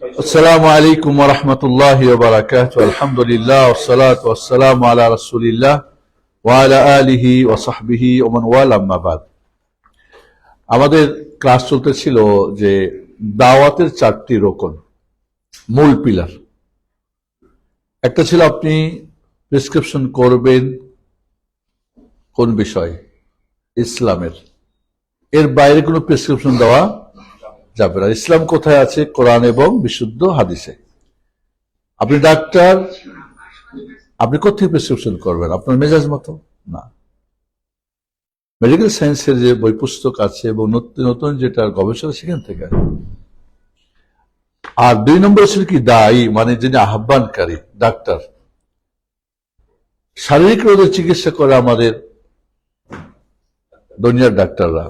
আসসালামু আলাইকুম ওয়া রাহমাতুল্লাহি ওয়া বারাকাতুহু। আলহামদুলিল্লাহ ওয়াসসালাতু ওয়াসসালামু আলা রাসূলিল্লাহ ওয়া আলা আলিহি ওয়া সাহবিহি ওয়া মান ওয়ালা, আম্মা বাদ। আমাদের ক্লাস চলতেছিল যে দাওয়াতের চারটি রোকন, মূল পিলার। একটা ছিল আপনি প্রেসক্রিপশন করবেন কোন বিষয়, ইসলামের। এর বাইরে কোনো প্রেসক্রিপশন দেওয়া যাবে না। ইসলাম কোথায় আছে? কোরআন এবং বিশুদ্ধ হাদিসে। আপনি ডাক্তার, আপনি কোথায় প্রেসক্রিপশন করবেন? আপনার মেজাজ মতো না। মেডিকেল সায়েন্সের যে বই পুস্তক আছে এবং নতুন নতুন যেটা গবেষণা, সেখান থেকে। আর 2 নম্বর ছিল কি দায়ী, মানে যিনি আহ্বানকারী, ডাক্তার। শারীরিক রোগের চিকিৎসা করে আমাদের দুনিয়ার ডাক্তাররা,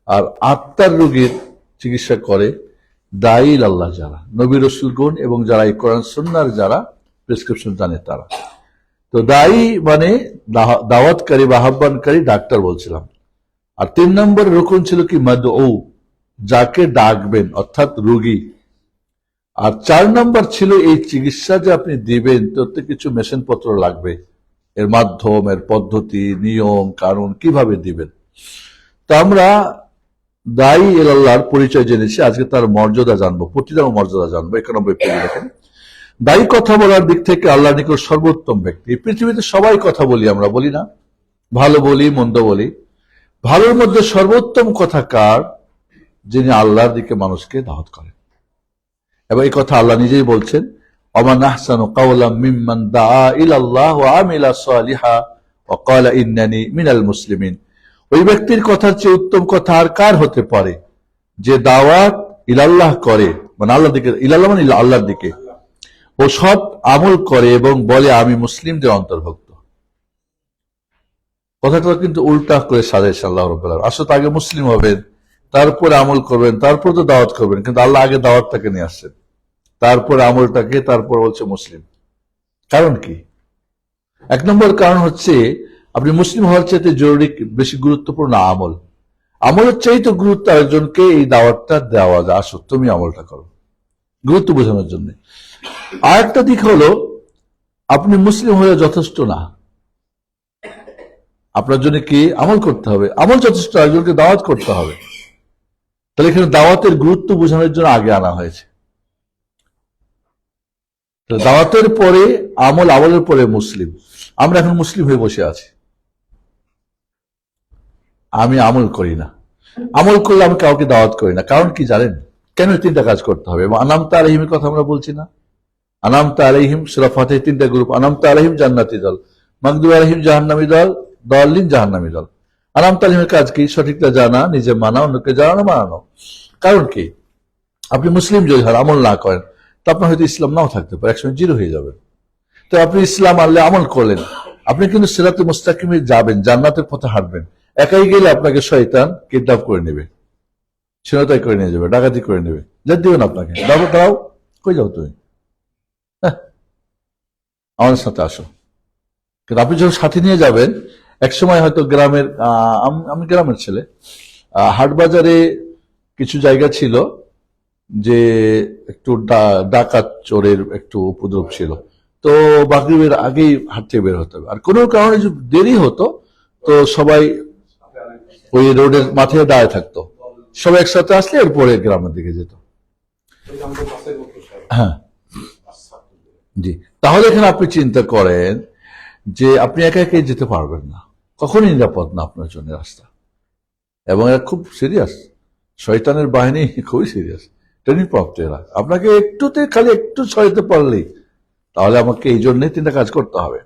আর আত্মার রোগের চিকিৎসা করে দায়ী আল্লাহ, যারা নবী রাসূলগণ এবং যারা এই কোরআন সুন্নাহর যারা প্রেসক্রিপশন জানে তারা। তো দায়ী মানে দাওয়াতকারী বা আহ্বানকারী, ডাক্তার বলছিলাম। আর 3 নম্বর রকম ছিল কি মাদউ, যাকে ডাকবেন, অর্থাৎ রোগী। আর 4 নম্বর ছিল এই চিকিৎসা যে আপনি দিবেন, তাতে কিছু মেশিন পত্র লাগবে, এর মাধ্যম, এর পদ্ধতি, নিয়ম কানুন, কিভাবে দিবেন। তো আমরা দায়ী আল্লাহর পরিচয় জেনেছি, আজকে তার মর্যাদা জানবো, প্রতিদান মর্যাদা জানবো। 91 পেজে দেখেন, দায়ী কথা বলার দিক থেকে আল্লাহর নিকট সর্বোত্তম ব্যক্তি। এই পৃথিবীতে সবাই কথা বলি, আমরা বলি না? ভালো বলি, মন্দ বলি। ভালোর মধ্যে সর্বোত্তম কথা কার? যিনি আল্লাহর দিকে মানুষকে দাওয়াত করেন। এবং এই কথা আল্লাহ নিজেই বলছেন, ওমান আহসানু কাওলাম মিম্মান দাআ ইলাল্লাহ ওয়া আমিলা সালিহা ওয়া ক্বালা ইন্নানি মিনাল মুসলিমিন। ওই ব্যক্তির কথার চেয়ে উত্তম কথা আর কার হতে পারে, যে দাওয়াত ইলাল্লাহ করে, মানে আল্লাহর দিকে, ইলাল্লাহ মানে আল্লাহর দিকে, ও সৎ আমল করে এবং বলে আমি মুসলিমদের অন্তর্ভুক্ত। কথাটা কিন্তু উল্টা করে সাজাইছে আল্লাহ রাব্বুল আলামিন। আসলে আগে মুসলিম হবেন, তারপরে আমল করবেন, তারপর তো দাওয়াত করবেন। কিন্তু আল্লাহ আগে দাওয়াতটাকে নিয়ে আসছেন, তারপরে আমলটাকে, তারপর বলছে মুসলিম। কারণ কি? 1 নম্বর কারণ হচ্ছে, আপনি মুসলিম হওয়ার চাইতে জরুরি, বেশি গুরুত্বপূর্ণ আমল। আমলের চাইতে গুরুত্ব একজনকে এই দাওয়াতটা দেওয়া যায়, আসো তুমি আমলটা করো, গুরুত্ব বোঝানোর জন্য। আর একটা দিক হলো, আপনি মুসলিম হলে যথেষ্ট না, আপনার জন্য কি আমল করতে হবে। আমল যথেষ্ট, একজনকে দাওয়াত করতে হবে। তাহলে এখানে দাওয়াতের গুরুত্ব বোঝানোর জন্য আগে আনা হয়েছে। দাওয়াতের পরে আমল, আমলের পরে মুসলিম। আমরা এখন মুসলিম হয়ে বসে আছি, আমি আমল করি না। আমল করলে আমি কাউকে দাওয়াত করি না। কারণ কি জানেন? কেন 3টা কাজ করতে হবে? আনামতা আলাইহিমের কথা আমরা বলছি না? আনামতা আলাইহিম, সূরা ফাতিহার 3টা গ্রুপ। আনামতা আলাইহিম জান্নাতি দল, মাগদুব আলাইহিম জাহান্নামী দল, দাল্লিন জাহান্নামী দল। আনামতা আলাইহিমের কাজ কি? সঠিকটা জানা, নিজে মানা, অন্যকে জানানো, মানানো। কারণ কি? আপনি মুসলিম যদি আমল না করেন, তো আপনার হয়তো ইসলাম নাও থাকতে পারে, একসময় জিরো হয়ে যাবেন। তো আপনি ইসলাম আনলে, আমল করলেন, আপনি কিন্তু সিরাতে মুস্তাকিমে যাবেন, জান্নাতের পথে হাঁটবেন। একাই গেলে আপনাকে শয়তান কিডন্যাপ করে নেবে, ছিনতাই করে নিয়ে যাবে, ডাকাতি করে নেবে, যেতে দিবেন আপনাকে। দাঁড়াও, কই যাও তুমি? আমাদের সাথে আসো। কিন্তু আপনি যখন সাথে নিয়ে যাবেন, একসময় হয়তো গ্রামের, আমি গ্রামের ছেলে, হাটবাজারে কিছু জায়গা ছিল যে একটু ডাকাত চোরের একটু উপদ্রব ছিল। তো মাগরিবের আগেই হাট থেকে বের হতে হবে। আর কোনো কারণে যদি দেরি হতো, তো সবাই ওই রোডের মাথায় দাঁড়িয়ে থাকতো। সবাই একসাথে আসলে এরপরে গ্রামের দিকে যেত। হ্যাঁ, জি। তাহলে এখানে আপনি চিন্তা করেন যে আপনি একা একাই যেতে পারবেন না, কখনই নিরাপদ না আপনার জন্য রাস্তা। এবং এরা খুব সিরিয়াস, শয়তানের বাহিনী খুবই সিরিয়াস, ট্রেনিং প্রাপ্ত এরা। আপনাকে একটুতে, খালি একটু ছড়াতে পারলেই, তাহলে আমাকে এই জন্যই 3টা কাজ করতে হবে।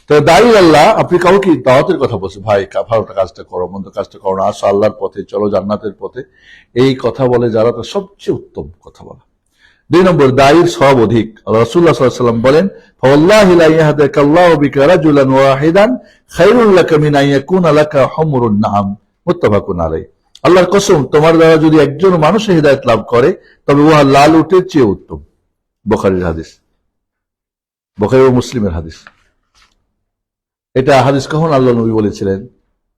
তো দায়ী আল্লাহ, আপনি কাউকে দাওয়াতের কথা বলছেন, ভাই ভালোটা কাজটা করো, মন্দ কাজটা করো না, আসো আল্লাহর পথে, চলো জান্নাতের পথে, এই কথা বলে যারা, তার সবচেয়ে উত্তম কথা বলা। 2 নম্বর, দায়ীর সব অধিক। রাসূলুল্লাহ সাল্লাল্লাহু আলাইহি ওয়াসাল্লাম বলেন, ফাওয়াল্লাহি লা ইয়াহদিকাল্লাহু বিকা রাজুলান ওয়াহিদান খায়রুল লাকা মিন আন ইয়াকুনা লাকা হুমরুন নাআম, মুত্তাফাকুন আলাইহি। আল্লাহর কসম, তোমার দ্বারা যদি একজন মানুষ হিদায়াত লাভ করে, তবে উহা লাল উটের চেয়ে উত্তম। বুখারীর হাদিস, বুখারী ও মুসলিমের হাদিস। এটা হাদিস কখন আল্লাহ নবী বলেছিলেন?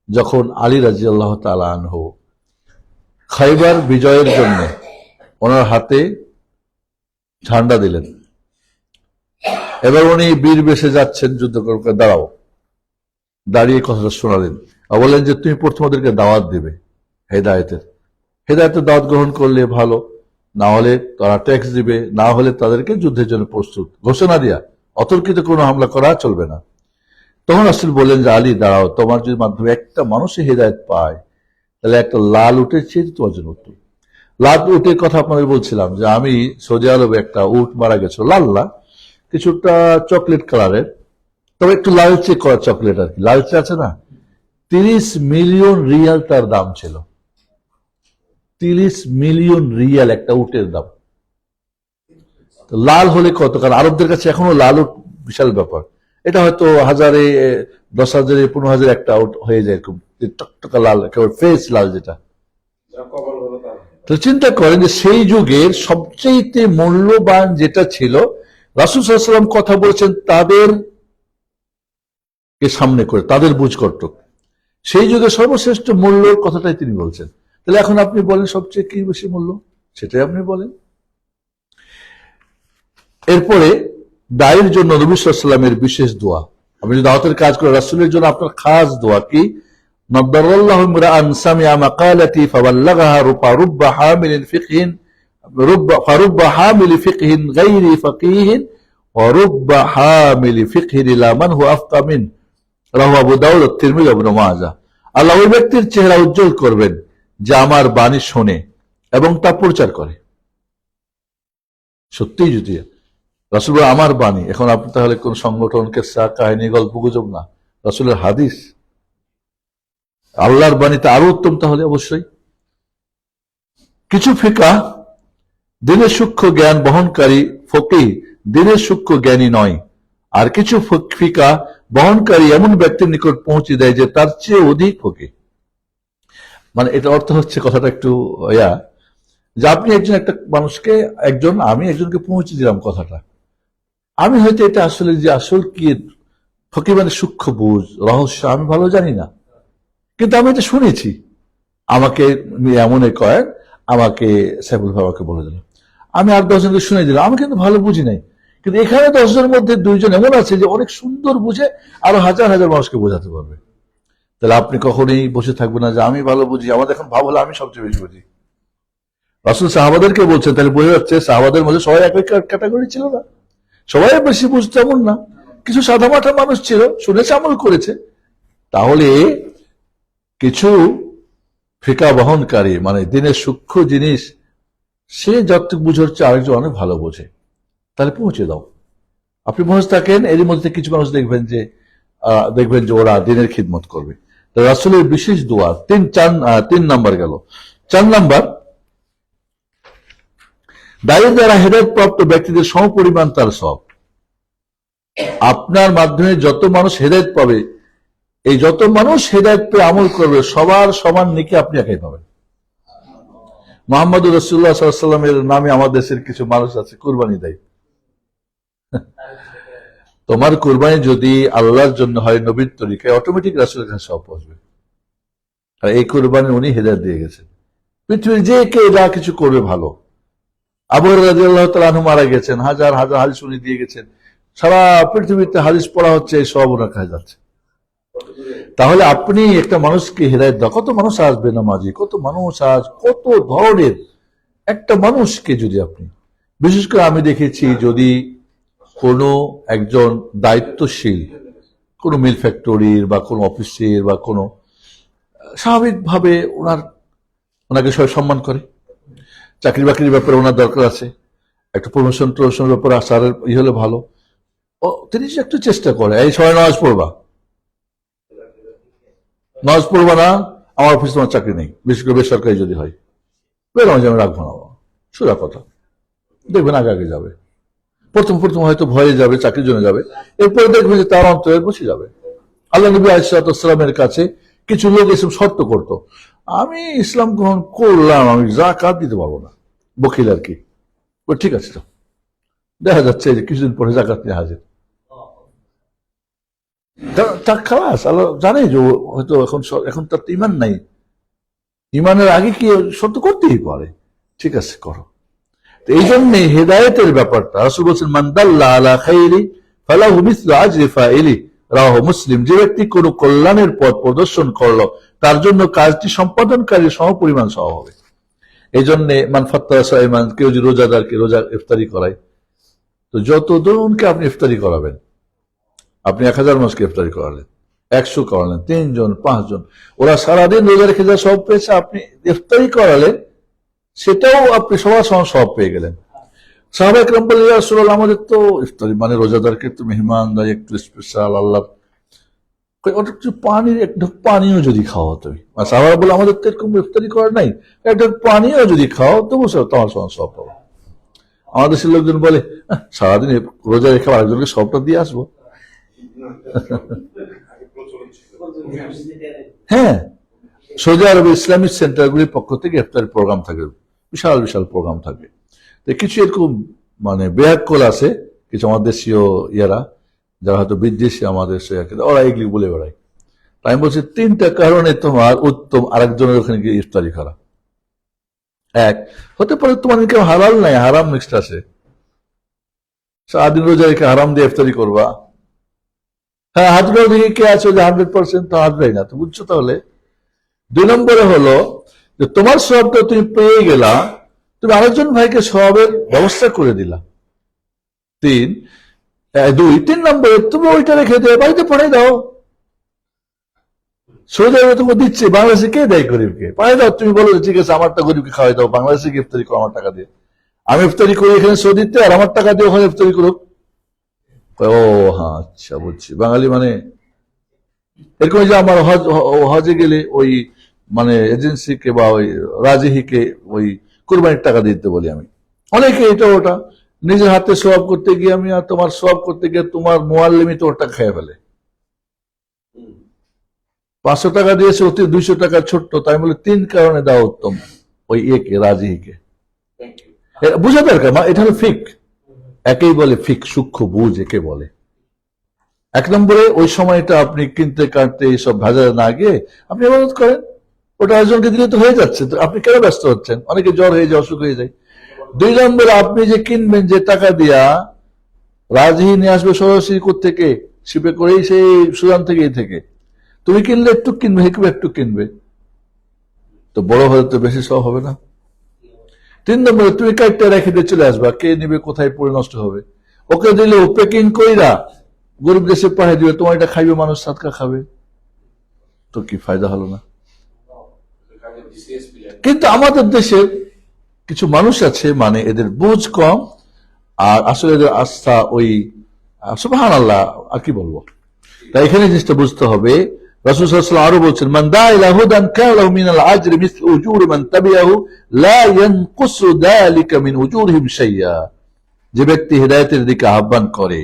যখন আলী রাদিয়াল্লাহু তাআলা আনহু খায়বার বিজয়ের জন্য ওনার হাতে ঝান্ডা দিলেন। এবার উনি বীর বেশে যাচ্ছেন, যুদ্ধ করে দাঁড়াও, দাঁড়িয়ে কথাটা শোনালেন আর বললেন যে তুমি প্রথম ওদেরকে দাওয়াত দেবে হেদায়েতের। হেদায়েতের দাওয়াত গ্রহণ করলে ভালো, না হলে তারা ট্যাক্স দিবে, না হলে তাদেরকে যুদ্ধের জন্য প্রস্তুত ঘোষণা দিয়া অতর্কিত কোনো হামলা করা চলবে না। তখন রাসূল বললেন যে আলী দাঁড়াও, তোমার যদি মাধ্যমে একটা মানুষই হেদায়েত পায় তাহলে একটা লাল উটের চেয়ে তোমার জন্য উত্তম। লাল উটের কথা আপনাদের বলছিলাম যে আমি সৌদি আরবে একটা উট মারা গেছে, লাল না, কিছুটা চকলেট কালারের, তবে একটু লালচে করা চকলেট আর কি, লালচে আছে না। 30 মিলিয়ন রিয়াল তার দাম ছিল। 30 মিলিয়ন রিয়াল একটা উটের দাম। লাল হলে কত, কারণ আরবদের কাছে এখনো লাল উট বিশাল ব্যাপার। এটা হয়তো 1000-এ 10,000-এ 15,000 একটা আউট হয়ে যায়, খুব টকটকা লাল, একেবারে ফেস লাল যেটা। তো চিন্তা করেন যে সেই যুগের সবচেয়ে মূল্যবান যেটা ছিল, রাসূল সাল্লাল্লাহু আলাইহি ওয়াসাল্লাম কথা বলেছেন তাদের কে সামনে করে, তাদের বুঝ কর্তক, সেই যুগে সর্বশ্রেষ্ঠ মূল্যের কথাটাই তিনি বলছেন। তাহলে এখন আপনি বলেন সবচেয়ে কি বেশি মূল্য, সেটাই আপনি বলেন। এরপরে দায়ের জন্য নবী সাল্লাল্লাহু আলাইহি ওয়াসাল্লামের বিশেষ দোয়া। আপনি যদি দাওয়াতের কাজ করেন, রাসূলের জন্য আপনার খাস দোয়া কি? নদ্দারাল্লাহু ইমরাআন সামিআ মাকালাতি ফাবাল্লাগাহা রুব্বা হামিলিন ফিকহিন ফারুব্বা হামিলি ফিকহিন গায়রি ফাকিহিন ওয়া রুব্বা হামিলি ফিকহিন ইলা মান হুয়া আফকা মিন, রাওয়াহু আবু দাউদ, তিরমিজি, ইবনে মাজাহ। আল্লাহ ওই ব্যক্তির চেহারা উজ্জ্বল করবেন যে আমার বাণী শোনে এবং তা প্রচার করে। সত্যিই যদি রাসূল আমার বাণী, এখন আপনি তাহলে কোন সংগঠন, কেসা, কাহিনী, গল্প গুজব না, রাসূলের হাদিস, আল্লাহর বাণীতে আরো উত্তম তাহলে অবশ্যই। কিছু ফিকাহ দিনের সূক্ষ্ম জ্ঞান বহনকারী ফকিহ দিনের সূক্ষ্ম জ্ঞানী নয়, আর কিছু ফিকাহ বহনকারী এমন ব্যক্তির নিকট পৌঁছে দেয় যে তার চেয়ে অধিক ফকিহ। মানে এটা অর্থ হচ্ছে, কথাটা একটু যে আপনি একটা মানুষকে, আমি একজনকে পৌঁছে দিলাম কথাটা, আমি হয়তো এটা আসলে যে আসল কি ফকিহ মানে সূক্ষ্ম বুঝ, রহস্য আমি ভালো জানি না, কিন্তু আমি এটা শুনেছি, আমাকে এমন কয়েক আমাকে সাইফুল ভাই আমাকে বলে দিল, আমি আর 10 জনকে শুনে দিলাম, আমি কিন্তু ভালো বুঝি নাই, কিন্তু এখানে 10 জনের মধ্যে 2 জন এমন আছে যে অনেক সুন্দর বুঝে, আরো হাজার হাজার মানুষকে বোঝাতে পারবে। তাহলে আপনি কখনোই বসে থাকবেন না যে আমি ভালো বুঝি, আমাদের এখন ভাব হলে আমি সবচেয়ে বেশি বুঝি। রাসূল সাহাবাদেরকে বলছেন, তাহলে বোঝা যাচ্ছে সাহাবাদের মধ্যে সবাই একই ক্যাটাগরি ছিল না, সবাই বেশি বুঝতে এমন না, কিছু সাদামাটা মানুষ ছিল, শুনেছে, আমল করেছে। তাহলে কিছু ফিকা বহনকারী, মানে দিনের সূক্ষ্ম জিনিস, সে যতটুকু বুঝে হচ্ছে আরেকজন অনেক ভালো বোঝে, তাহলে পৌঁছে দাও। আপনি বসে থাকেন, এর মধ্যে কিছু মানুষ দেখবেন যে ওরা দিনের খিদমত করবে। তো রাসূলের বিশেষ দোয়া 3 নাম্বার গেল। 4 নাম্বার, দায়ের দ্বারা হেদায়েত প্রাপ্ত ব্যক্তিদের সমপরিমাণ তার সব। আপনার মাধ্যমে যত মানুষ হেদায়েত পাবে, এই যত মানুষ হেদায়েত পেয়ে আমল করবে, সবার সমান নেকি আপনি একাই পাবেন। মুহাম্মদুর রাসূলুল্লাহ সাল্লাল্লাহু আলাইহি ওয়াসাল্লামের নামে আমার দেশের কিছু মানুষ আছে কুরবানি দেয়। তোমার কুরবানি যদি আল্লাহর জন্য হয়, নবীর তরিকায়, অটোমেটিক রাসূলের কাছে সব পৌঁছবে। আর এই কুরবানি উনি হেদায়েত দিয়ে গেছেন, পৃথিবীর যে কে যা কিছু করবে ভালো। আবু হুরায়রা রাদিয়াল্লাহু তাআলা আনহু মারা গেছেন, হাজার হাজার হাদিস উনি দিয়ে গেছেন, সারা পৃথিবীতে হাদিস পড়া হচ্ছে, সব ওনার কাছে যাচ্ছে। তাহলে আপনি একটা মানুষকে হেদায়েত দাও, কত মানুষ আসবে নামাজি, কত মানুষ কত ধরনের, একটা মানুষকে যদি আপনি, বিশেষ করে আমি দেখেছি যদি কোনো একজন দায়িত্বশীল, কোনো মিল ফ্যাক্টরির বা কোনো অফিসের বা কোনো, স্বাভাবিকভাবে ওনাকে সবাই সম্মান করে, চাকরি বাকরির ব্যাপারে ওনার দরকার আছে, একটা প্রমোশনের ব্যাপারে আসার হলে ভালো, তিনি একটু চেষ্টা করে, এই সবাই নামাজ পড়বা না, আমার অফিসে তোমার চাকরি নেই, বিশেষ করে বেসরকারি যদি হয়, বেরোনো আমি রাখবো না, সোজা কথা, দেখবেন আগে আগে যাবে। প্রথম হয়তো ভয়ে যাবে, চাকরির জন্য যাবে, এরপরে দেখবে যে তার অন্তরে বসে যাবে। আল্লাহ নবী আলাইহিস সালামের কাছে কিছু লোক এসব শর্ত করতো, আমি ইসলাম গ্রহণ করলাম, আমি যাকাত দিতে পারবো না, বকিল আর কি, ঠিক আছে, তো দেখা যাচ্ছে যে কিছুদিন পরে যাকাত নিয়ে হাজির। খালাস, আল্লাহ জানে যে হয়তো এখন তার ইমান নাই, ইমানের আগে কি শর্ত করতেই পারে, ঠিক আছে করো। এই জন্য হেদায়েতের ব্যাপারটা রাসূল বলেছেন, মান দাল্লা আলা খাইরি ফালাহু মিসলু আজরি ফাইলি, রাওয়াহু মুসলিম। যে ব্যক্তি কোন কল্যাণের পথ প্রদর্শন করলো তার জন্য কাজটি সম্পাদনকারী সমপরিমাণ সওয়াব হবে। এই জন্য মান ফাত্তারা সাইমান, কেউ যদি রোজাদারকে রোজা ইফতারি করায়, তো যত জনকে আপনি ইফতারি করাবেন, আপনি 1000 মানুষকে ইফতারি করালেন, 100 করালেন, 3 জন 5 জন, ওরা সারাদিন রোজা রেখে যা সব পেয়েছে, আপনি ইফতারি করালেন, সেটাও আপনি সবার সমান সব পেয়ে গেলেন। সাহাবা একরাম বললেন, ইয়া রাসূলুল্লাহ, আমাদের তো ইফতারি মানে রোজাদারকে তো মেহমানদারি একটু স্পেশাল, আল্লাহ ওটা একটু পানির এক ঢোক পানিও যদি খাও তুমি। সাহাবারা বলে, আমাদের তো এরকম ইফতারি করার নাই, এক ঢোক পানিও যদি খাও তবু তোমার সমান সব পাবো। আমাদের দেশের লোকজন বলে, সারাদিন রোজা রেখে আরেকজনকে সবটা দিয়ে আসবো। হ্যাঁ, সৌদি আরবে ইসলামিক সেন্টারগুলির পক্ষ থেকে ইফতারি প্রোগ্রাম থাকে, বিশাল বিশাল প্রোগ্রাম থাকে। কিছু এরকম মানে বেয়াক্কল আছে, কিছু আমাদের দেশীয় ইয়ারা যারা হয়তো বিদেশি আমাদের ওরা এগুলি বলে বেড়ায়। তাই আমি বলছি 3টা কারণে তোমার উত্তম আরেকজনের ওখানে গিয়ে ইফতারি করা। এক, হতে পারে তোমার কেউ হালাল নাই, হারাম মিক্সড আছে, সারাদিন রোজা রেখে হারাম দিয়ে ইফতারি করবা। হ্যাঁ, হাজরাও দিকে কে আছে যে 100% তো হাজরাই না, তো বুঝছো। তাহলে 2 নম্বরে হলো যে তোমার সওয়াবটা তুমি পেয়ে গেলা, তুমি আরেকজন ভাইকে সওয়াবের ব্যবস্থা করে দিলা। 3 নম্বরে তুমি ওইটা রেখে দেবে, বাড়িতে পাঠিয়ে দাও। সৌদি আরবে তোমাকে দিচ্ছে, বাংলাদেশে কে দেয় গরিবকে? পাঠিয়ে দাও। তুমি বলো ঠিক আছে, আমারটা গরিবকে খাওয়াই দাও, বাংলাদেশে ইফতারি করো আমার টাকা দিয়ে, আমি ইফতারি করি এখানে সৌদিতে, আর আমার টাকা দিয়ে ওখানে ইফতারি করুক। ও হ্যাঁ, আচ্ছা বুঝছি। বাঙালি মানে এরকম যে আমার হজে গেলে ওই মানে এজেন্সিকে বা ওই রাজিহিকে ওই কুরবানির টাকা দিতে বলি আমি, অনেকে এটা ওটা নিজের হাতে সোয়াব করতে গিয়ে আমি, আর তোমার সোয়াব করতে গিয়ে তোমার মুআল্লিমই তো ওটা খেয়ে ফেলে। 500 টাকা দিয়েছে, অতি 200 টাকা ছোট্ট, তাই বলে 3 কারণে দেওয়া উত্তম ওই একে রাজিহিকে। বুঝা দরকার, এটা হলো ফিক, একেই বলে ফিক, সূক্ষ্ম বুঝ একে বলে। 1 নম্বরে ওই সময়টা আপনি কিনতে কাটতে এইসব ভেজালে না গিয়ে আপনি ইবাদত করেন, ওটা একজনকে দিলে তো হয়ে যাচ্ছে, তো আপনি কেন ব্যস্ত হচ্ছেন? অনেকে জ্বর হয়ে যায়, অসুখ হয়ে যায়। 2 নম্বরে আপনি যে কিনবেন, যে টাকা দিয়া রাজহি নিয়ে আসবে সরাসরি থেকে শিপে করেই, সেই সুদান থেকে তুমি কিনলে একটু কিনবে, একটু কিনবে, তো বড় হলে তো বেশি সব হবে না। 3 নম্বরে তুমি কাইটটা রেখে দিয়ে চলে আসবা, কে নিবে, কোথায় পড়ে নষ্ট হবে। ওকে দিলে ও প্যাকিং কইরা গরিব দেশে পাঠিয়ে দিবে, তোমার এটা খাইবে, মানুষ সাদকা খাবে, তো কি ফায়দা হলো না? কিন্তু আমাদের দেশের কিছু মানুষ আছে, মানে এদের বুঝ কম, আর আসলে এদের আস্থা ওই সুবহানাল্লাহ, আর কি বলবো। তাই এখানে জিনিসটা বুঝতে হবে। রাসূল সাল্লাল্লাহু আলাইহি ওয়াসাল্লাম আরো বলছেন, মান দা ইলা হুদান কানা লাহু মিনাল আজরি মিসলু উজুরি মান তাবিআহু লা ইয়ানকুসু যালিকা মিন উজুরিহিম শাইয়া। যে ব্যক্তি হেদায়েতের দিকে আহ্বান করে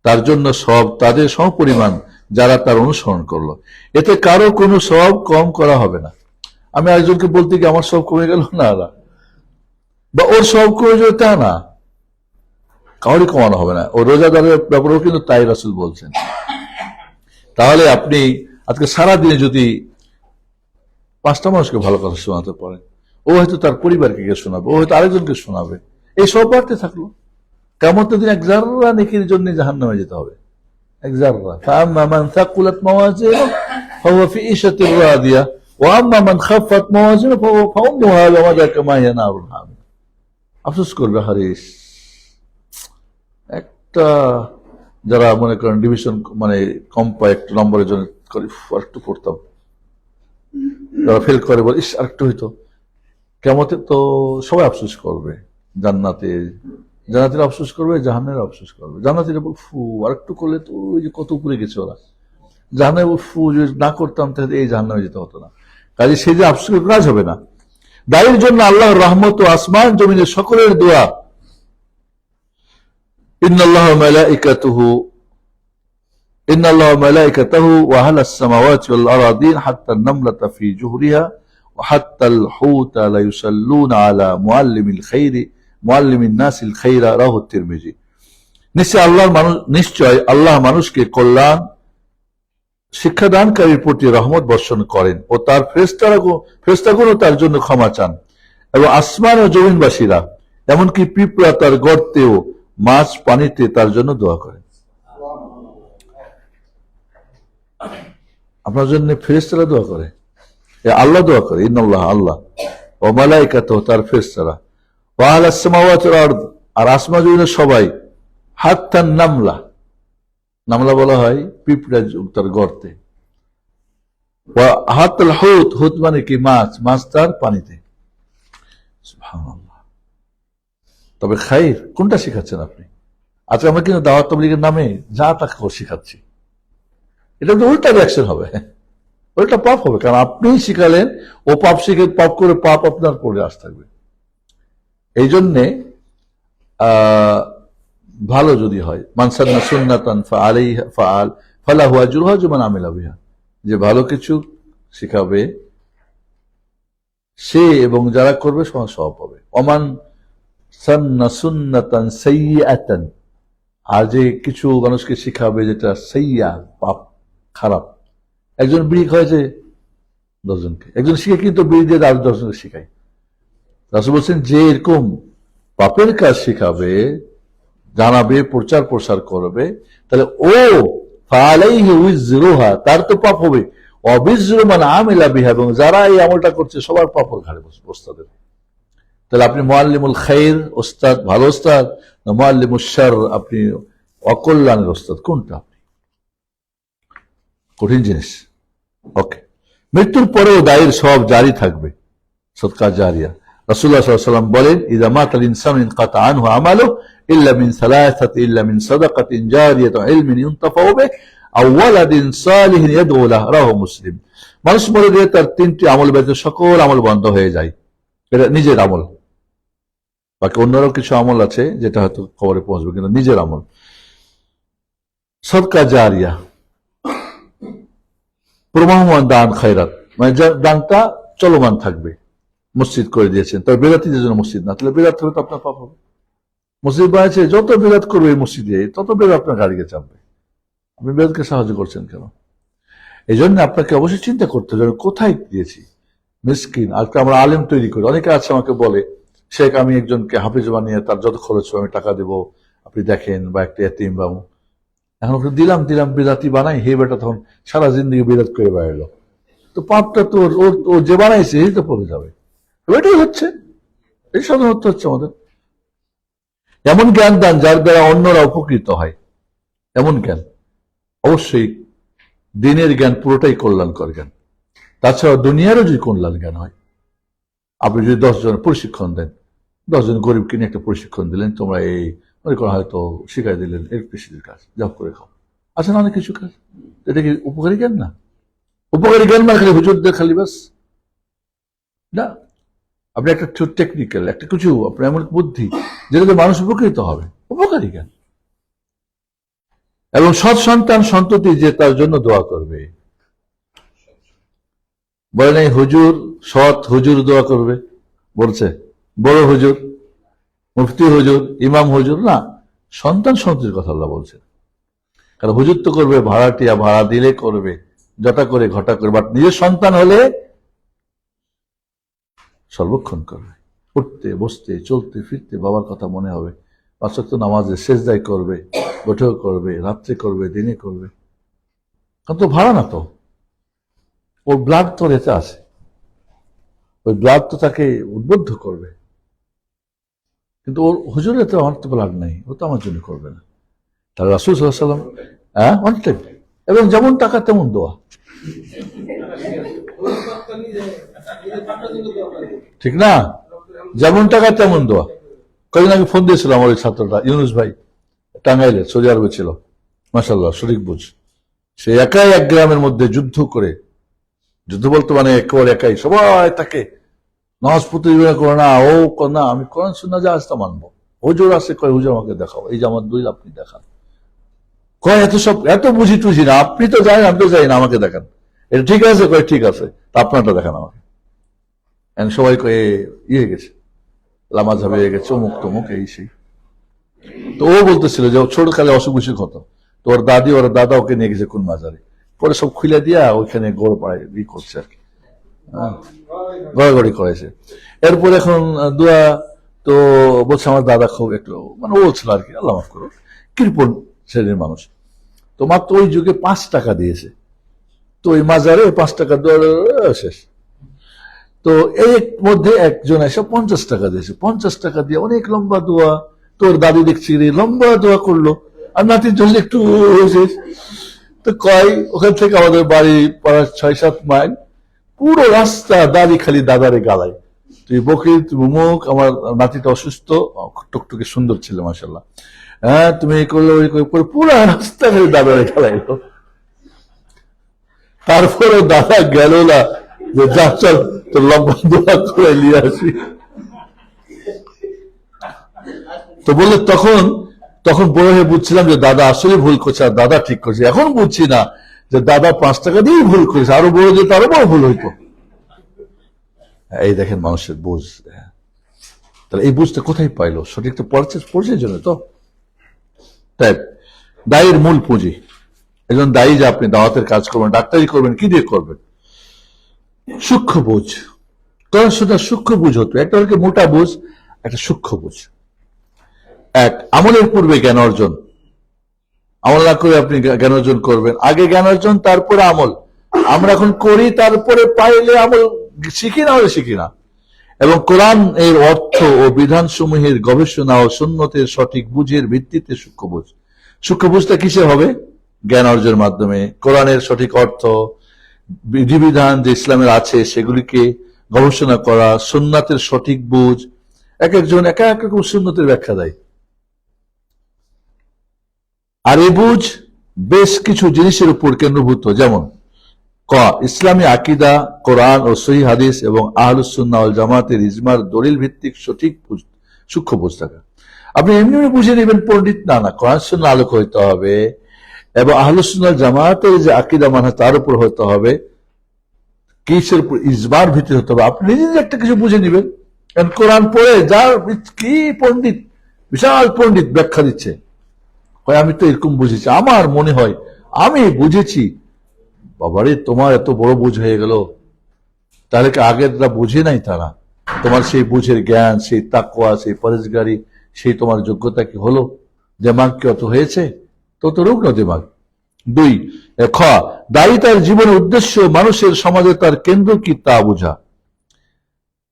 তার জন্য সব তাদের সমপরিমাণ যারা তার অনুসরণ করলো, এতে কারো কোনো সব কম করা হবে না। আমি একজনকে বলতে গিয়ে আমার সব কমে গেল না, বা ওর সব কমে যাবে তা না, কাউরই কমানো হবে না। ও রোজাদারের ব্যাপারেও কিন্তু তাই রাসূল বলছেন। তাহলে আপনি আজকে সারাদিনে যদি 5টা মানুষকে ভালো কথা শোনাতে পারেন, ও হয়তো তার পরিবারকে গিয়ে শোনাবে, ও হয়তো আরেকজনকে শোনাবে, এই সব বাড়তে থাকলো। কিয়ামতের দিন 1 যাররা নেকির জন্য জাহান্নামে যেতে হবে, 1 যাররা। ফাআম্মা মান সাকুলাত মাওয়াজিনুহু ফাহুয়া ফি ঈশাতির রাদিয়া ওয়া আম্মা মান খাফফাত মাওয়াজিনুহু ফাউম্মুহু হাওয়া কামা হিয়া নারুন হামিয়া। আফসোস করবে হারিস, একটা যারা মনে করেন ডিভিশন মানে কম পায়, 1 নম্বরের জন্য করে আরেকটু পড়তাম, যারা ফেল করে বলে ইস আরেকটু হইতো, কিয়ামতে তো সবাই আফসোস করবে। জান্নাতীরা আফসোস করবে, জাহান্নামীরা আফসোস করবে। জান্নাতীরা বল ফু আরেকটু করলে তো ওই যে কত উপরে গেছে ওরা, জাহান্নামে ফু যদি না করতাম তাহলে এই জাহান্নামে যেতে হতো না। কাজে সেই যে আফসোস কাজ হবে না। দায়ের জন্য আল্লাহর রহমত ও আসমান জমিনের সকলের দোয়া। ইন্নাল্লাহা ওয়া মালাইকাতাহু ওয়া আহলাস সামাওয়াতি ওয়াল আরাদিন হাত্তা আন-নামলাতা ফি জুহরিহা ওয়া হাত্তাল হুতা লা ইউসাল্লুনা আলা মুআল্লিমিন নাসিল খাইরা, রাওয়াহু তিরমিজি। নিশ্চয় আল্লাহ মানুষকে কল্যাণ শিক্ষাদানকারীর প্রতি রহমত বর্ষণ করেন ও তার ফেরেশতাগণ তার জন্য ক্ষমা চান, এবং আসমান ও জমিনবাসীরা এমনকি পিঁপড়া তার গর্তেও, মাছ পানিতে তার জন্য দোয়া করে। আপনার জন্য ফেরেশতারা দোয়া করে, আল্লাহ দোয়া করে, ইন্নাল্লাহ, আল্লাহ, ও মালাইকাতুহু, তার ফেরেশতারা, ওয়া আলাস সামাওয়াতি ওয়াল আরদ, আর আসমান জমিনের সবাই, হাত্তা নামলা, নামলা বলা হয় পিঁপড়া তার গর্তে, ওয়া হাত্তাল হুত, হুত মানে কি মাছ, মাছ তার পানিতে। সুবহানাল্লাহ। তবে খাইর কোনটা শিখাচ্ছেন আপনি? আজকে আমরা কিন্তু দাওয়াত তাবলীগের নামে যা তা শিখাচ্ছি, এটা তো উল্টা রিয়াকশন হবে, ওটা পাপ হবে, কারণ আপনি শিখালেন, ও পাপ শিখে পাপ করে পাপ আপনার পরে আস থাকবে। এই জন্যে ভালো যদি হয়, মান সান্না সুন্নাতান ফাআলাইহা ফাআল ফালাহু আজরুহা ওয়া মান আমিলা বিহা, যে ভালো কিছু শিখাবে সে এবং যারা করবে সমান সওয়াব পাবে। ওমান সান্না সুন্নাতান সাইয়্যাতান, আর যে কিছু মানুষকে শিখাবে যেটা সাইয়্যা, পাপ, খারাপ, একজন বিড়ি খাওয়াছে 10 জনকে, একজন শিখে কিন্তু বিড়ি দিয়ে 10 জনকে শিখায়। রাসূল বলছেন যে এরকম পাপের কাজ শিখাবে, জানাবে, প্রচার প্রসার করবে, তাহলে ও ফালাইহি উযরুহা, তার তো পাপ হবে, অবিজরু মান আমিলা বিহা, এবং যারা এই আমলটা করছে সবার পাপ ওর ঘাড়ে বস্তা দেবে। তাহলে আপনি মুআল্লিমুল খাইর ওস্তাদ, ভালো ওস্তাদ, না মুআল্লিমুশ শার, আপনি অকল্যাণের ওস্তাদ, কোনটা? আপনি কঠিন জিনিস। ওকে, মৃত্যুর পরেও দায়ের সব জারি থাকবে, সদকা জারিয়া। রাসূলুল্লাহ সাল্লাল্লাহু আলাইহি ওয়াসাল্লাম বলেন, ইযা মাতাল ইনসানু ইনকাতা আনহু আমালুহু ইল্লা মিন সালাসাতি, ইল্লা মিন সাদাকাতিন জারিয়াতিন ইলমিন ইউনতাফাউ বিহি আও ওয়ালাদিন সালিহিন ইয়াদউ লাহু, রাওয়াহু মুসলিম। মানুষ মরে গেলে তার 3টি আমল ব্যতীত সকল আমল বন্ধ হয়ে যায়, এটা নিজের আমল, বাকি অন্যরাও কিছু আমল আছে যেটা হয়তো কবরে পৌঁছবে, কিন্তু নিজের আমল। সদকা জারিয়া, প্রবাহমান দান, খায়রাত, মানে দানটা চলমান থাকবে। মসজিদ করে দিয়েছেন, তবে বেদাতীদের জন্য মসজিদ না, তাহলে বেদাত হলে তো আপনার পাপ হবে। মসজিদ বানিয়েছে, যত বেদাত করবে এই মসজিদে তত বেদাত আপনার গাড়িকে চাপবে, আপনি বেদাতকে সাহায্য করছেন কেন? এই জন্য আপনাকে অবশ্যই চিন্তা করতে হবে কোথায় দিয়েছি। মিসকিন, আজকে আমরা আলেম তৈরি করি, অনেকে আছে আমাকে বলে, শেখ আমি একজনকে হাফিজ বানিয়ে তার যত খরচ হবে আমি টাকা দেবো, আপনি দেখেন, বা একটা এতিম বাবু, এখন ওকে দিলাম বেদাতি বানাই, হে বেটা তখন সারা জিন্দগি বেদাত করে বেড়ালো, তো পাপটা তো ও যে বানাইছে এই তো পড়ে যাবে। এটাই হচ্ছে, এই সাধারণত হচ্ছে আমাদের। এমন জ্ঞান দান যার দ্বারা অন্যরা উপকৃত হয়, এমন জ্ঞান, অবশ্যই দিনের জ্ঞান পুরোটাই কল্যাণকর জ্ঞান। তাছাড়া দুনিয়ারও যদি কল্যাণ জ্ঞান হয়, আপনি যদি 10 জন প্রশিক্ষণ দেন, 10 জন গরিবকে নিয়ে একটা প্রশিক্ষণ দিলেন, তোমরা এই মনে করো হয়তো শিখাই দিলেন এর কৃষির কাজ, যা করে খাও, আছে না অনেক কিছু কাজ, এটা কি উপকারী জ্ঞান না? উপকারী জ্ঞান মানে খালি হুজুরদের খালি বাস না, আপনি একটা টেকনিক্যাল একটা কিছু, আপনার এমন বুদ্ধি যেটাতে মানুষ উপকৃত হবে, উপকারী জ্ঞান। এবং সৎ সন্তান সন্ততি যে তার জন্য দোয়া করবে, বলে নাই হুজুর, সৎ হুজুর দোয়া করবে, বলছে বড় হুজুর, মুফতি হুজুর, ইমাম হুজুর না, সন্তান সন্ততির কথা আল্লাহ বলছে। কারণ হুজুর তো করবে ভাড়াটিয়া, ভাড়া দিলে করবে, যটা করে ঘটা করে, বাট নিজের সন্তান হলে সর্বক্ষণ করবে, উঠতে বসতে চলতে ফিরতে বাবার কথা মনে হবে, 5 ওয়াক্ত নামাজে সেজদায় করবে, বৈঠক করবে, রাত্রে করবে, দিনে করবে, কারণ তো ভাড়া না, তো ওর ব্লাড তো রেতে আছে, ওই ব্লাড তো তাকে উদ্বুদ্ধ করবে, কিন্তু ওর হুজুরের তো আমার তো ব্লাড নেই, ও তো আমার জন্য করবে না। তাহলে রাসূল সাল্লাল্লাহু আলাইহি ওয়াসাল্লাম, হ্যাঁ, অনেকটাই, এবং যেমন টাকা তেমন দোয়া, ঠিক না? যেমন টাকা তেমন দোয়া। কয়েকদিন আগে ফোন দিয়েছিল আমার ওই ছাত্রটা, ইউনুস ভাই, টাঙ্গাইলে, সৌদি আরবে ছিল, মাশাআল্লাহ, শরীক বুঝ, সে একাই এক গ্রামের মধ্যে যুদ্ধ করে, যুদ্ধ বলতে মানে একেবারে একাই, সবাই তাকে নামাজ প্রতিযোগিতা করে না, ও না আমি কোরআন সুন্নাহ যা আসতে মানবো, হুজুর আছে, কয় হুজুর আমাকে দেখাও, এই যে আমার দলিল আপনি দেখান, কয় এত সব এত বুঝি টুঝি না, আপনি তো জানেন আমি তো জানি না, আমাকে দেখান, এটা ঠিক আছে, কয় ঠিক আছে, তা আপনারটা দেখান আমাকে। সবাই কয়ে ইয়ে গেছে, লামা ঝাবে গেছে, অমুক তমুক এই সেই। তো ও বলতেছিল যে ছোট কালে অসুখ বিসুখ হতো, তো ওর দাদি ওর দাদা ওকে নিয়ে গেছে কোন মাজারে, পরে সব খুলে দিয়া ওইখানে গোড় পাড়ায় ই করছে আর কি, গড়াগড়ি করেছে। এরপর এখন দোয়া তো বলছে আমার দাদা খুব একটু মানে ও ছিল আর কি, আল্লাহ মাফ করো, কৃপণ শ্রেণীর মানুষ। তো মাত্র ওই যুগে 5 টাকা দিয়েছে, তো ওই মাজারে 5 টাকা দেওয়া শেষ। তো এই মধ্যে একজন এসে 50 টাকা দিয়েছে, 50 টাকা দিয়ে অনেক লম্বা দোয়া, তোর দাদি দেখছি রে লম্বা দোয়া করলো, আর নাতির জন্য একটু হয়েছে। তো কয় ওখান থেকে আমাদের বাড়ি প্রায় 6-7 মাইল, পুরো রাস্তা দাড়ি খালি দাদারে গালায়, তুই বকির, তুমি মুখ, আমার নাতিটা অসুস্থ, টুকটুকে সুন্দর ছিল মাশাআল্লাহ, হ্যাঁ তুমি এই করলো ওই করে, পুরো রাস্তা খালি দাদারে গালাইলো। তারপরে দাদা গেল না যে যা চল তোর লম্বা দোয়া করে নিয়ে আসি। তো বললে তখন বড় হয়ে বুঝছিলাম যে দাদা আসলে ভুল করছে আর দাদা ঠিক করছে। এখন বুঝছি না যে দাদা 5 টাকা দিয়েই ভুল করেছে, আরো বড় যেত আরো বড় ভুল হইতো। এই দেখেন মানুষের বুঝ, তাহলে এই বুঝটা কোথায় পাইলো? সঠিক তো পড়ছে জন্য তো। তাই দায়ের মূল পুঁজি, একজন দায়ী যে আপনি দাওয়াতের কাজ করবেন, ডাক্তারি করবেন, কি দিয়ে করবেন? সূক্ষ্ম বুঝ। কোরআন সুন্নাহ সূক্ষ্ম বুঝ হতো, একটা হলো মোটা বুঝ, একটা সূক্ষ্ম বুঝ। এক, আমলের পূর্বে জ্ঞান অর্জন, আমল না করে আপনি জ্ঞান অর্জন করবেন, আগে জ্ঞান অর্জন তারপরে আমল। আমরা এখন করি, তারপরে পাইলে আমল শিখি না হলে শিখি না। এবং কোরআন এর অর্থ ও বিধান সমূহের গবেষণা ও সুন্নতের সঠিক বুঝের ভিত্তিতে সূক্ষ্ম বুঝ। সূক্ষ্ম বুঝটা কিসে হবে? জ্ঞান অর্জনের মাধ্যমে। কোরআনের সঠিক অর্থ, বিধিবিধান যে ইসলামের আছে সেগুলিকে গবেষণা করা, সুন্নাতের সঠিক বুঝ। এক একজন এক এক রকম সুন্নতের ব্যাখ্যা দেয়, আর এই বুঝ বেশ কিছু জিনিসের উপর কেন্দ্রভূত, যেমন ক, ইসলামী আকিদা, কোরআন ও সহিহ হাদিস এবং আহলুস সুন্নাহ ওয়াল জামাতের ইজমার দলিল ভিত্তিক সঠিক সূক্ষ্ম বুঝ থাকা। আপনি এমনি বুঝে নেবেন পণ্ডিত না, না, কোরআন সুন্নাহ আলোক হইতে হবে এবং আহলুস সুন্নাহ জামাতের যে আকিদা মানহাজ তার উপর হতে হবে, কিসের উপর? ইজমার ভিত্তি হতে হবে। আপনি নিজে একটা কিছু বুঝে নেবেন, কারণ কোরআন পড়ে যার কি পণ্ডিত, বিশাল পণ্ডিত ব্যাখ্যা দিচ্ছে, আমি তো এরকম বুঝেছি, আমার মনে হয় আমি বুঝেছি। বাবারে, তোমার এত বড় বুঝ হয়ে গেল, তাহলে কি আগেররা বুঝে নাই? তারা তোমার সেই বুঝের জ্ঞান, সেই তাকওয়া, সেই পরেজগারি, সেই তোমার যোগ্যতা কি হলো? দিমাগ কি অত হয়েছে? তো রুগ্ন দিমাগ। 2, খ, দায়ী তার জীবনের উদ্দেশ্য, মানুষের সমাজে তার কেন্দ্র কি তা বোঝা।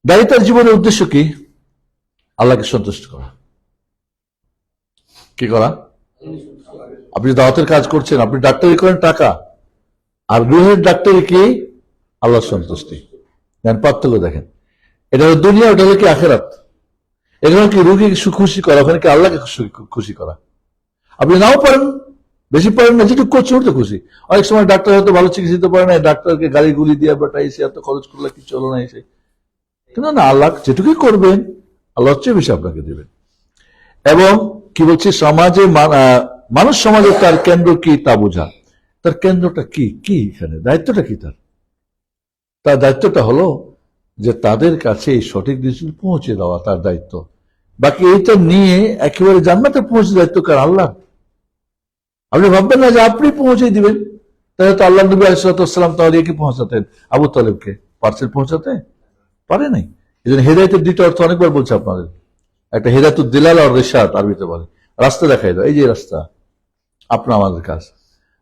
দায়ী তার জীবনের উদ্দেশ্য কি? আল্লাহকে সন্তুষ্ট করা। কি করা? আপনি দাওয়াতের কাজ করছেন, আপনি ডাক্তারি করেন টাকা, আর রুহের ডাক্তারি কি? আল্লাহ সন্তুষ্টি। পার্থক্য দেখেন, এটা হলো দুনিয়া, ওটা হলো কি আখেরাত। এখানে কি রুগীকে খুশি করা, ওখানে কি আল্লাহকে খুশি করা। আপনি নাও পারেন, বেশি পারেন না, যেটুকু করছে ওটা খুশি। অনেক সময় ডাক্তার হয়তো ভালো চিকিৎসা দিতে পারে না, ডাক্তারকে গালি গুলি দিয়ে বেটা এসে এত খরচ করলে কি চলো না এসে, কিন্তু না, আল্লাহ যেটুকুই করবেন আল্লাহ হচ্ছে বেশি আপনাকে দেবেন। এবং কি বলছি, সমাজে মানুষ সমাজে তার কেন্দ্র কি তা বোঝা। তার কেন্দ্রটা কি, কি এখানে দায়িত্বটা কি? তার দায়িত্বটা হলো যে তাদের কাছে এই সঠিক জিনিস পৌঁছে দেওয়া তার দায়িত্ব। বাকি এইটা নিয়ে একেবারে জান্নাতে পৌঁছে দায়িত্ব কার? আল্লাহ। আপনি ভাববেন না যে আপনি পৌঁছে দিবেন, তাহলে তো আল্লাহ নবী আলাইহিস সালাম তাহলে কি পৌঁছাতেন? আবু তালেবকে পার্সেল পৌঁছাতে পারে নাই। এই জন্য হেদায়েতের দুইটা অর্থ অনেকবার বলছে আপনাদের। একটা হেদায়েতুদ দিলাল আর রিশাদ, আরবিতে বলে রাস্তা দেখাই দাও, এই যে রাস্তা আপনার আমাদের কাজ।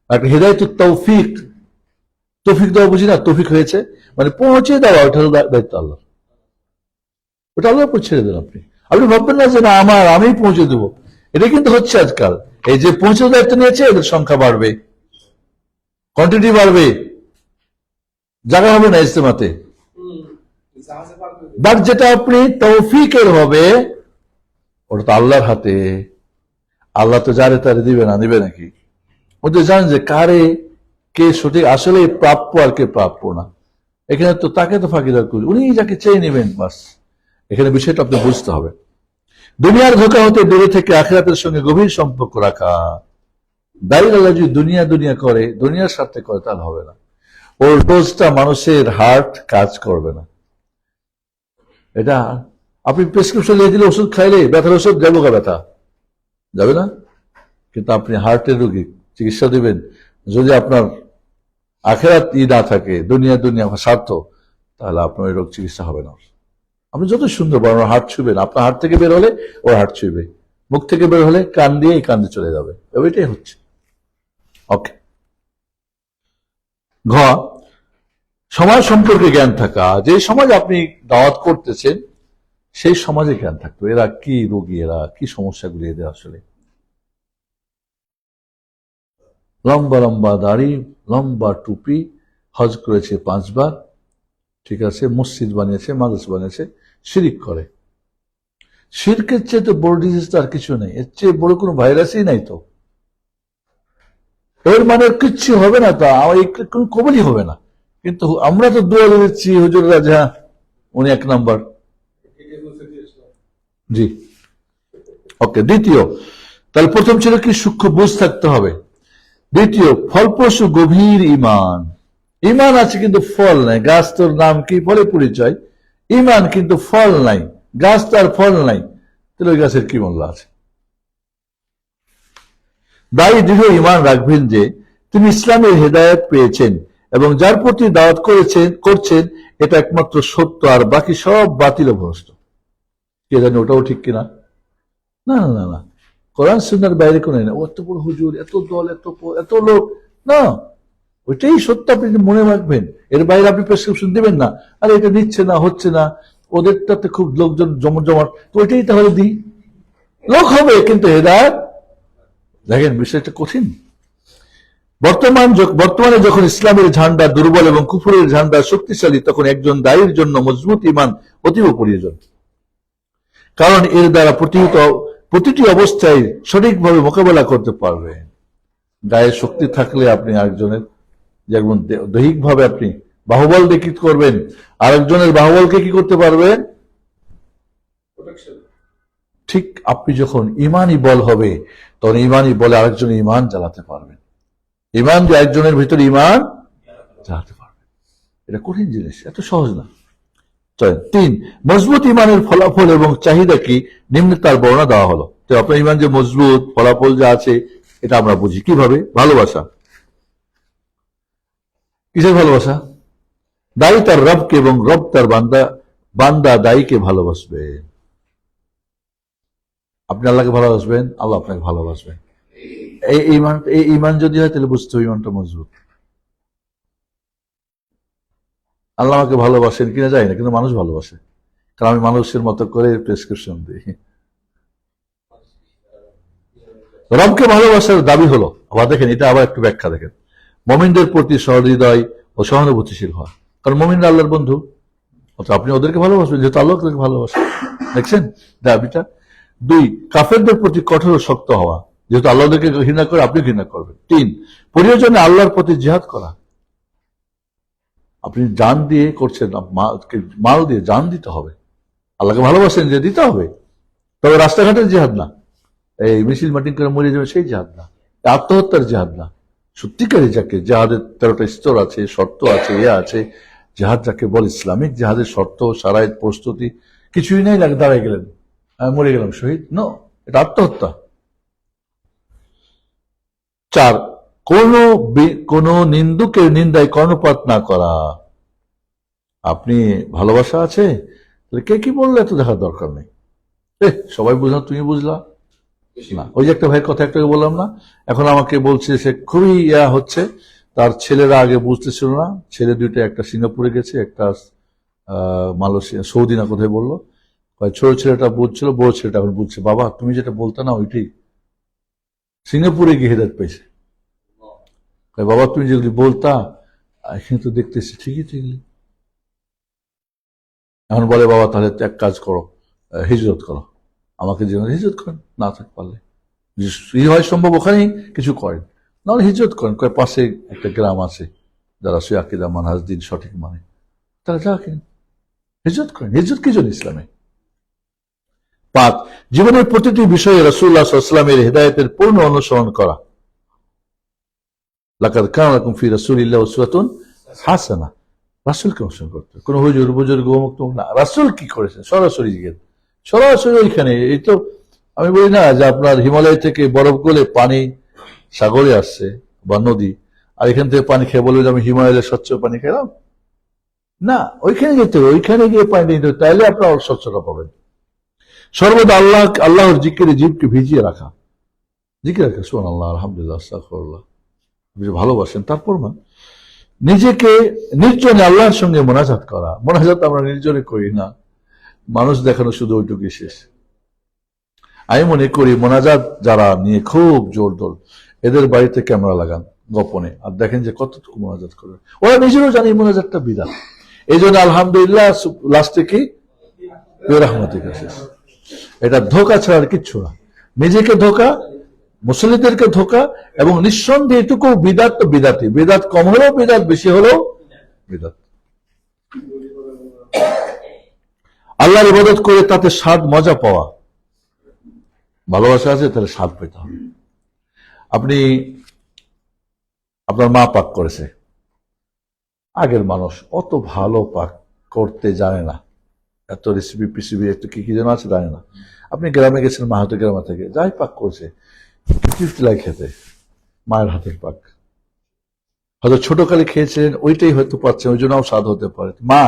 একটা হেদায়েতুত তৌফিক, তৌফিক দেওয়া বুঝি না, তৌফিক হয়েছে মানে পৌঁছে দেওয়া, ওটা হলো দায়িত্ব আল্লাহ, ওটা আল্লাহ উপর ছেড়ে দেন। আপনি ভাববেন না যে না আমি পৌঁছে দেবো, এটা কিন্তু হচ্ছে আজকাল। এই যে পৌঁছে দায়িত্ব নিয়েছে এদের সংখ্যা বাড়বে, কোয়ান্টিটি বাড়বে, জায়গা হবে না ইজতেমাতে। বাট যেটা আপনি তৌফিকের হবে ওটা তো আল্লাহর হাতে। আল্লাহ তো যারে তারে দিবে না, দিবে নাকি? ওদের জানেন যে কারে কে সঠিক আসলে প্রাপ্য আর কে প্রাপ্য না। এখানে তো তাকে তো ফাঁকিদার করি, উনি যাকে চেয়ে নেবেন বাস। এখানে বিষয়টা আপনি বুঝতে হবে। দুনিয়ার ধোঁকা হতে দূরে থেকে আখিরাতের সঙ্গে গভীর সম্পর্ক রাখা। দায়ী আল্লাহ যদি দুনিয়া করে, দুনিয়ার স্বার্থে করে, তাহলে হবে না। ওর ডোজটা মানুষের হার্ট কাজ করবে না। এটা আপনি প্রেসক্রিপশন দিয়ে দিলে ওষুধ খাইলে ব্যথার ওষুধ যাবো, ব্যথা যাবে না। কিন্তু আপনি হার্টের রোগী চিকিৎসা দিবেন, যদি আপনার আখেরাত না থাকে, দুনিয়া স্বার্থ, তাহলে আপনার রোগ চিকিৎসা হবে না। আপনি যত সুন্দর বলেন হাত ছুবেন, আপনার হাত থেকে বের হলে ওর হাত ছুঁবে, মুখ থেকে বের হলে কান দিয়ে এই কান দিয়ে চলে যাবে, ওইটাই হচ্ছে। ওকে। ঘ, সমাজ সম্পর্কে জ্ঞান থাকা। যে সমাজ আপনি দাওয়াত করতেছেন সেই সমাজে জ্ঞান থাকতো, এরা কি রোগী, এরা কি সমস্যাগুলি এদের আসলে। লম্বা লম্বা দাড়ি, লম্বা টুপি, হজ করেছে 5 বার, ঠিক আছে, মসজিদ বানিয়েছে, মাদ্রাস বানিয়েছে, শিরিক করে। শিরকের চেয়ে তো বড় ডিজিজ তো আর কিছু নেই, এর চেয়ে বড় কোনো ভাইরাসই নাই তো। এর মানে কিচ্ছু হবে না, তা কোনো কবলই হবে না। কিন্তু আমরা তো দোয়া দিচ্ছি হুজুর রাজা উনি 1 নাম্বার। জি, ওকে। দ্বিতীয়, তাহলে প্রথম ছিল কি সূক্ষ্ম বুঝ থাকতে হবে। দ্বিতীয়, ফলপ্রসূ গভীর ঈমান। ঈমান আছে কিন্তু ফল নাই, গাছ তোর নাম কি, ফলে পরিচয়। ঈমান কিন্তু ফল নাই, গাছ তার ফল নাই, তাহলে ওই গাছের কি মূল্য আছে। দায়ী দৃঢ় ঈমান রাখবেন যে তিনি ইসলামের হেদায়েত পেয়েছেন এবং যার প্রতি দাওয়াত করছেন এটা একমাত্র সত্য, আর বাকি সব বাতিল ও ভ্রষ্ট। কে জানি ওটাও ঠিক কিনা। না না না না, কোরআন সুন্নাহর বাইরে কোনো না, এত বড় হুজুর, এত দল, এত লোক, না, ওইটাই সত্য, আপনি মনে রাখবেন। এর বাইরে আপনি প্রেসক্রিপশন দিবেন না, আর এটা দিচ্ছে না, হচ্ছে না, ওদেরটাতে খুব লোকজন জমজমাট, তো ওইটাই তাহলে দিই, লোক হবে কিন্তু হেদায়েত। দেখেন বিষয়টা কঠিন। বর্তমানে যখন ইসলামের ঝান্ডা দুর্বল এবং কুফরের ঝান্ডা শক্তিশালী, তখন একজন দায়ীর জন্য মজবুত ঈমান অতীব প্রয়োজন। কারণ এর দ্বারা প্রতিটি অবস্থায় সঠিকভাবে মোকাবেলা করতে পারবে। গায়ে শক্তি থাকলে আপনি আরেকজনের, যেমন দৈহিকভাবে আপনি বাহুবল দিয়ে কি করবেন, আরেকজনের বাহুবলকে কি করতে পারবেন, ঠিক আপনি যখন ইমানই বল হবে তখন ইমানই বলে আরেকজন ইমান জ্বালাতে পারবেন, ইমান যে একজনের ভিতরে ইমান জ্বালাতে পারবেন। এটা কঠিন জিনিস, এত সহজ না। 3, মজবুত ইমানের ফলাফল এবং চাহিদা কি, নিম্নে তার বর্ণনা দেওয়া হলো। তো আপনার ইমান যে মজবুত, ফলাফল যা আছে এটা আমরা বুঝি কিভাবে। ভালোবাসা, কিসের ভালোবাসা? দায়ী তার রবকে এবং রব তার বান্দা দায়ীকে ভালোবাসবে। আপনি আল্লাহকে ভালোবাসবেন, আল্লাহ আপনাকে ভালোবাসবেন। এই ইমান যদি হয় তাহলে বুঝতে হবে ইমানটা মজবুত। আল্লাহ আমাকে ভালোবাসেন কিনা যায় না, কিন্তু মানুষ ভালোবাসে, কারণ আমি মানুষের মতো করে প্রেসক্রিপশন দিই। রবকে ভালোবাসার দাবি হলো, আবার দেখেন এটা আবার একটু ব্যাখ্যা দেখেন, মুমিনদের প্রতি সহৃদয় ও সহানুভূতিশীল হওয়া। কারণ মুমিনরা আল্লাহর বন্ধু, অর্থাৎ আপনি ওদেরকে ভালোবাসবেন যেহেতু আল্লাহ ওদেরকে ভালোবাসেন। দেখছেন দাবিটা। 2, কাফেরদের প্রতি কঠোর ও শক্ত হওয়া, যেহেতু আল্লাহ ওদেরকে ঘৃণা করে আপনি ঘৃণা করবেন। 3, প্রয়োজনে আল্লাহর প্রতি জিহাদ করা। আপনি জান দিয়ে করছেন, মাল দিয়ে জান দিতে হবে, আল্লাহকে ভালোবাসেন যে দিতে হবে, তবে রাস্তাঘাটের জিহাদ না, এই মিছিল মাটিং করে মরে যাবে সেই জিহাদ না, আত্মহত্যার জিহাদ না। সত্যিকারী যাকে জিহাদের 13টা স্তর আছে, শর্ত আছে, আছে জিহাদ যাকে বলে, ইসলামিক জিহাদের শর্ত, সারায়েত, প্রস্তুতি কিছুই নাই, লাগে দাঁড়ায় গেলেন, মরে গেলাম শহীদ, নো, এটা আত্মহত্যা। 4, কোন নিন্দুকের নিন্দায় কর্ণপাত না করা। আপনি ভালোবাসা আছে, কে কি বললে এত দেখার দরকার নেই, সবাই বুঝলাম, তুমি বুঝলা না। ওই যে একটা ভাইয়ের কথা একটু বললাম না, এখন আমাকে বলছে সে খুবই হচ্ছে, তার ছেলেরা আগে বুঝতেছিল না, ছেলে 2টা, একটা সিঙ্গাপুরে গেছে, একটা মালয়েশিয়া, সৌদি না কোথায় বললো, ছোট ছেলেটা বুঝছিল, বড় ছেলেটা এখন বুঝছে, বাবা তুমি যেটা বলতে না ওইটাই, সিঙ্গাপুরে গিয়ে হেদায়েত পেয়েছে। বাবা তুমি যেগুলি বলতা এখানে তো দেখতেছি ঠিকই ঠিকই। এখন বলে বাবা তাহলে এক কাজ করো, হিজরত করো, আমাকে জীবনে হিজরত করেন, না থাক পারলে হয় সম্ভব ওখানেই কিছু করেন, নাহলে হিজরত করেন, পাশে একটা গ্রাম আছে যারা সে আকিদা মানহাজ দিন সঠিক মানে, তারা যা কেন হিজরত করেন। হিজরত কি জন্য ইসলামে? 5, জীবনের প্রতিটি বিষয়ে রাসূলুল্লাহ সাল্লাল্লাহু আলাইহি ওয়াসাল্লামের হেদায়েতের পূর্ণ অনুসরণ করা। লাকাদ কানা লাকুম ফি রাসূলিল্লাহি উসওয়াতুন হাসানাহ। রাসূলকে অনুসরণ করতে, কোন হুজুর বুজুর্গ মুক্ত না, রাসূল কি করেছেন সরাসরি জিজ্ঞেস, সরাসরি ওইখানে। এই তো আমি বলি না যে আপনার হিমালয় থেকে বরফ গলে পানি সাগরে আসছে বা নদী, আর এখান থেকে পানি খেয়ে বলবে যে আমি হিমালয়ের স্বচ্ছ পানি খেলাম, না, ওইখানে যেতে হবে, ওইখানে গিয়ে পানি নিতে হবে, তাইলে আপনার স্বচ্ছতা পাবেন। সর্বদা আল্লাহর জিকিরে জীবকে ভিজিয়ে রাখা, জিকির রাখা, সুবহানাল্লাহ, আলহামদুলিল্লাহ, আস্তাগফিরুল্লাহ, ভালোবাসেন। তারপর নিজেকে নির্জনে আল্লাহর সঙ্গে মোনাজাত করা। মোনাজাত আমরা নির্জনে করি না, মানুষ দেখানো শুধু ওইটুকুই শেষ। আমি মনে করি মোনাজাত যারা নিয়ে খুব জোর দোল, এদের বাড়িতে ক্যামেরা লাগান গোপনে, আর দেখেন যে কতটুকু মোনাজাত করবে। ওরা নিজেরও জানে মোনাজাতটা বিধান। এই জন্য আলহামদুলিল্লাহ লাস্টে কি রহমতিকা শেষ। এটা ধোকা ছাড়া আর কিচ্ছু না। নিজেকে ধোকা, মুসলিমদেরকে ধোকা, এবং নিঃসন্দেহে এটুকু বিদাত তো বিদাতি, বিদাত কম হলেও বিদাত, বেশি হলেও বিদাত। আল্লাহর ইবাদত করে তাতে স্বাদ মজা পাওয়া, ভালোবাসা আছে তাহলে স্বাদ পেতে হবে। আপনি, আপনার মা পাক করেছে, আগের মানুষ অত ভালো পাক করতে জানে না, এত রেসিপি পিসিপি একটু কি কি যেন আছে জানে না। আপনি গ্রামে গেছেন, মা হয়তো গ্রামে থেকে যাই পাক করছে তৃপ্তি লাগে খেতে, মায়ের হাতের পাক। হয়তো ছোটকালে খেয়েছিলেন, ওইটাই হয়তো পাচ্ছেন, ওই জন্য স্বাদ হতে পারে। মা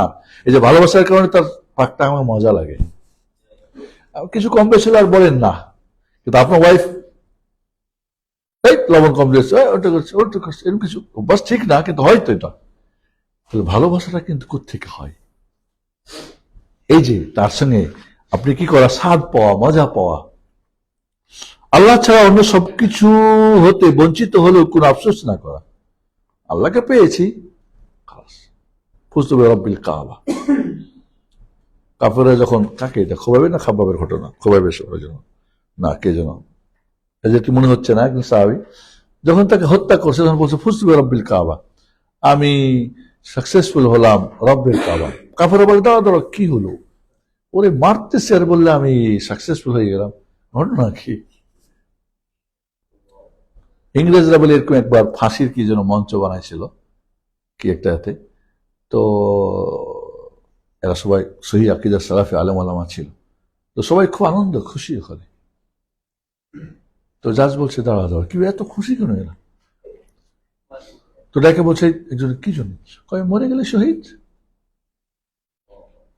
এই যে ভালোবাসার কারণে তার পাকটা আমার মজা লাগে। কিছু কম বেশি আর বলেন না, কিন্তু আপনার ওয়াইফ এই লবণ কম দিয়েছে, ওটা করছে, ওটা করছে, এরকম কিছু অভ্যাস ঠিক না, কিন্তু হয়তো এটা ভালোবাসাটা কিন্তু কোত্থেকে হয়? এই যে তার সঙ্গে আপনি কি করা, স্বাদ পাওয়া, মজা পাওয়া। আল্লাহ ছাড়া অন্য সবকিছু হতে বঞ্চিত হলেও কোন আফসোস না করা। আল্লাহকে পেয়েছি, ফুজতু বিরব্বিল কাবা। কাফেররা যখন, কাকে এটা খোবাবের না খাবাবের ঘটনা, খোবাবের সবার জন্য না, কে যেন, এদের কি মনে হচ্ছে না, একদিন সাহাবী যখন তাকে হত্যা করছে তখন বলছে ফুজতু বিরব্বিল কাবা, আমি সাকসেসফুল হলাম রব্বের কাবা। কাফেররা বলে দাঁড়া দাঁড়া, কি হলো? ওরে মারতেছে আর বললে আমি সাকসেসফুল হয়ে গেলাম, ঘটনা কি? ইংরেজরা বলে এরকম একবার ফাঁসির কি যেন মঞ্চ বানাইছিল কি একটা হাতে, তো এরা সবাই সহি আকিদা সালাফি আলেম আলামা ছিল, তো সবাই খুব আনন্দ খুশি ওখানে। তো জাজ বলছে দাঁড়া দাঁড়া, কি এত খুশি কেন এরা? তো ডাকে বলছে একজন, কি জন্য? কয় মরে গেলে শহীদ।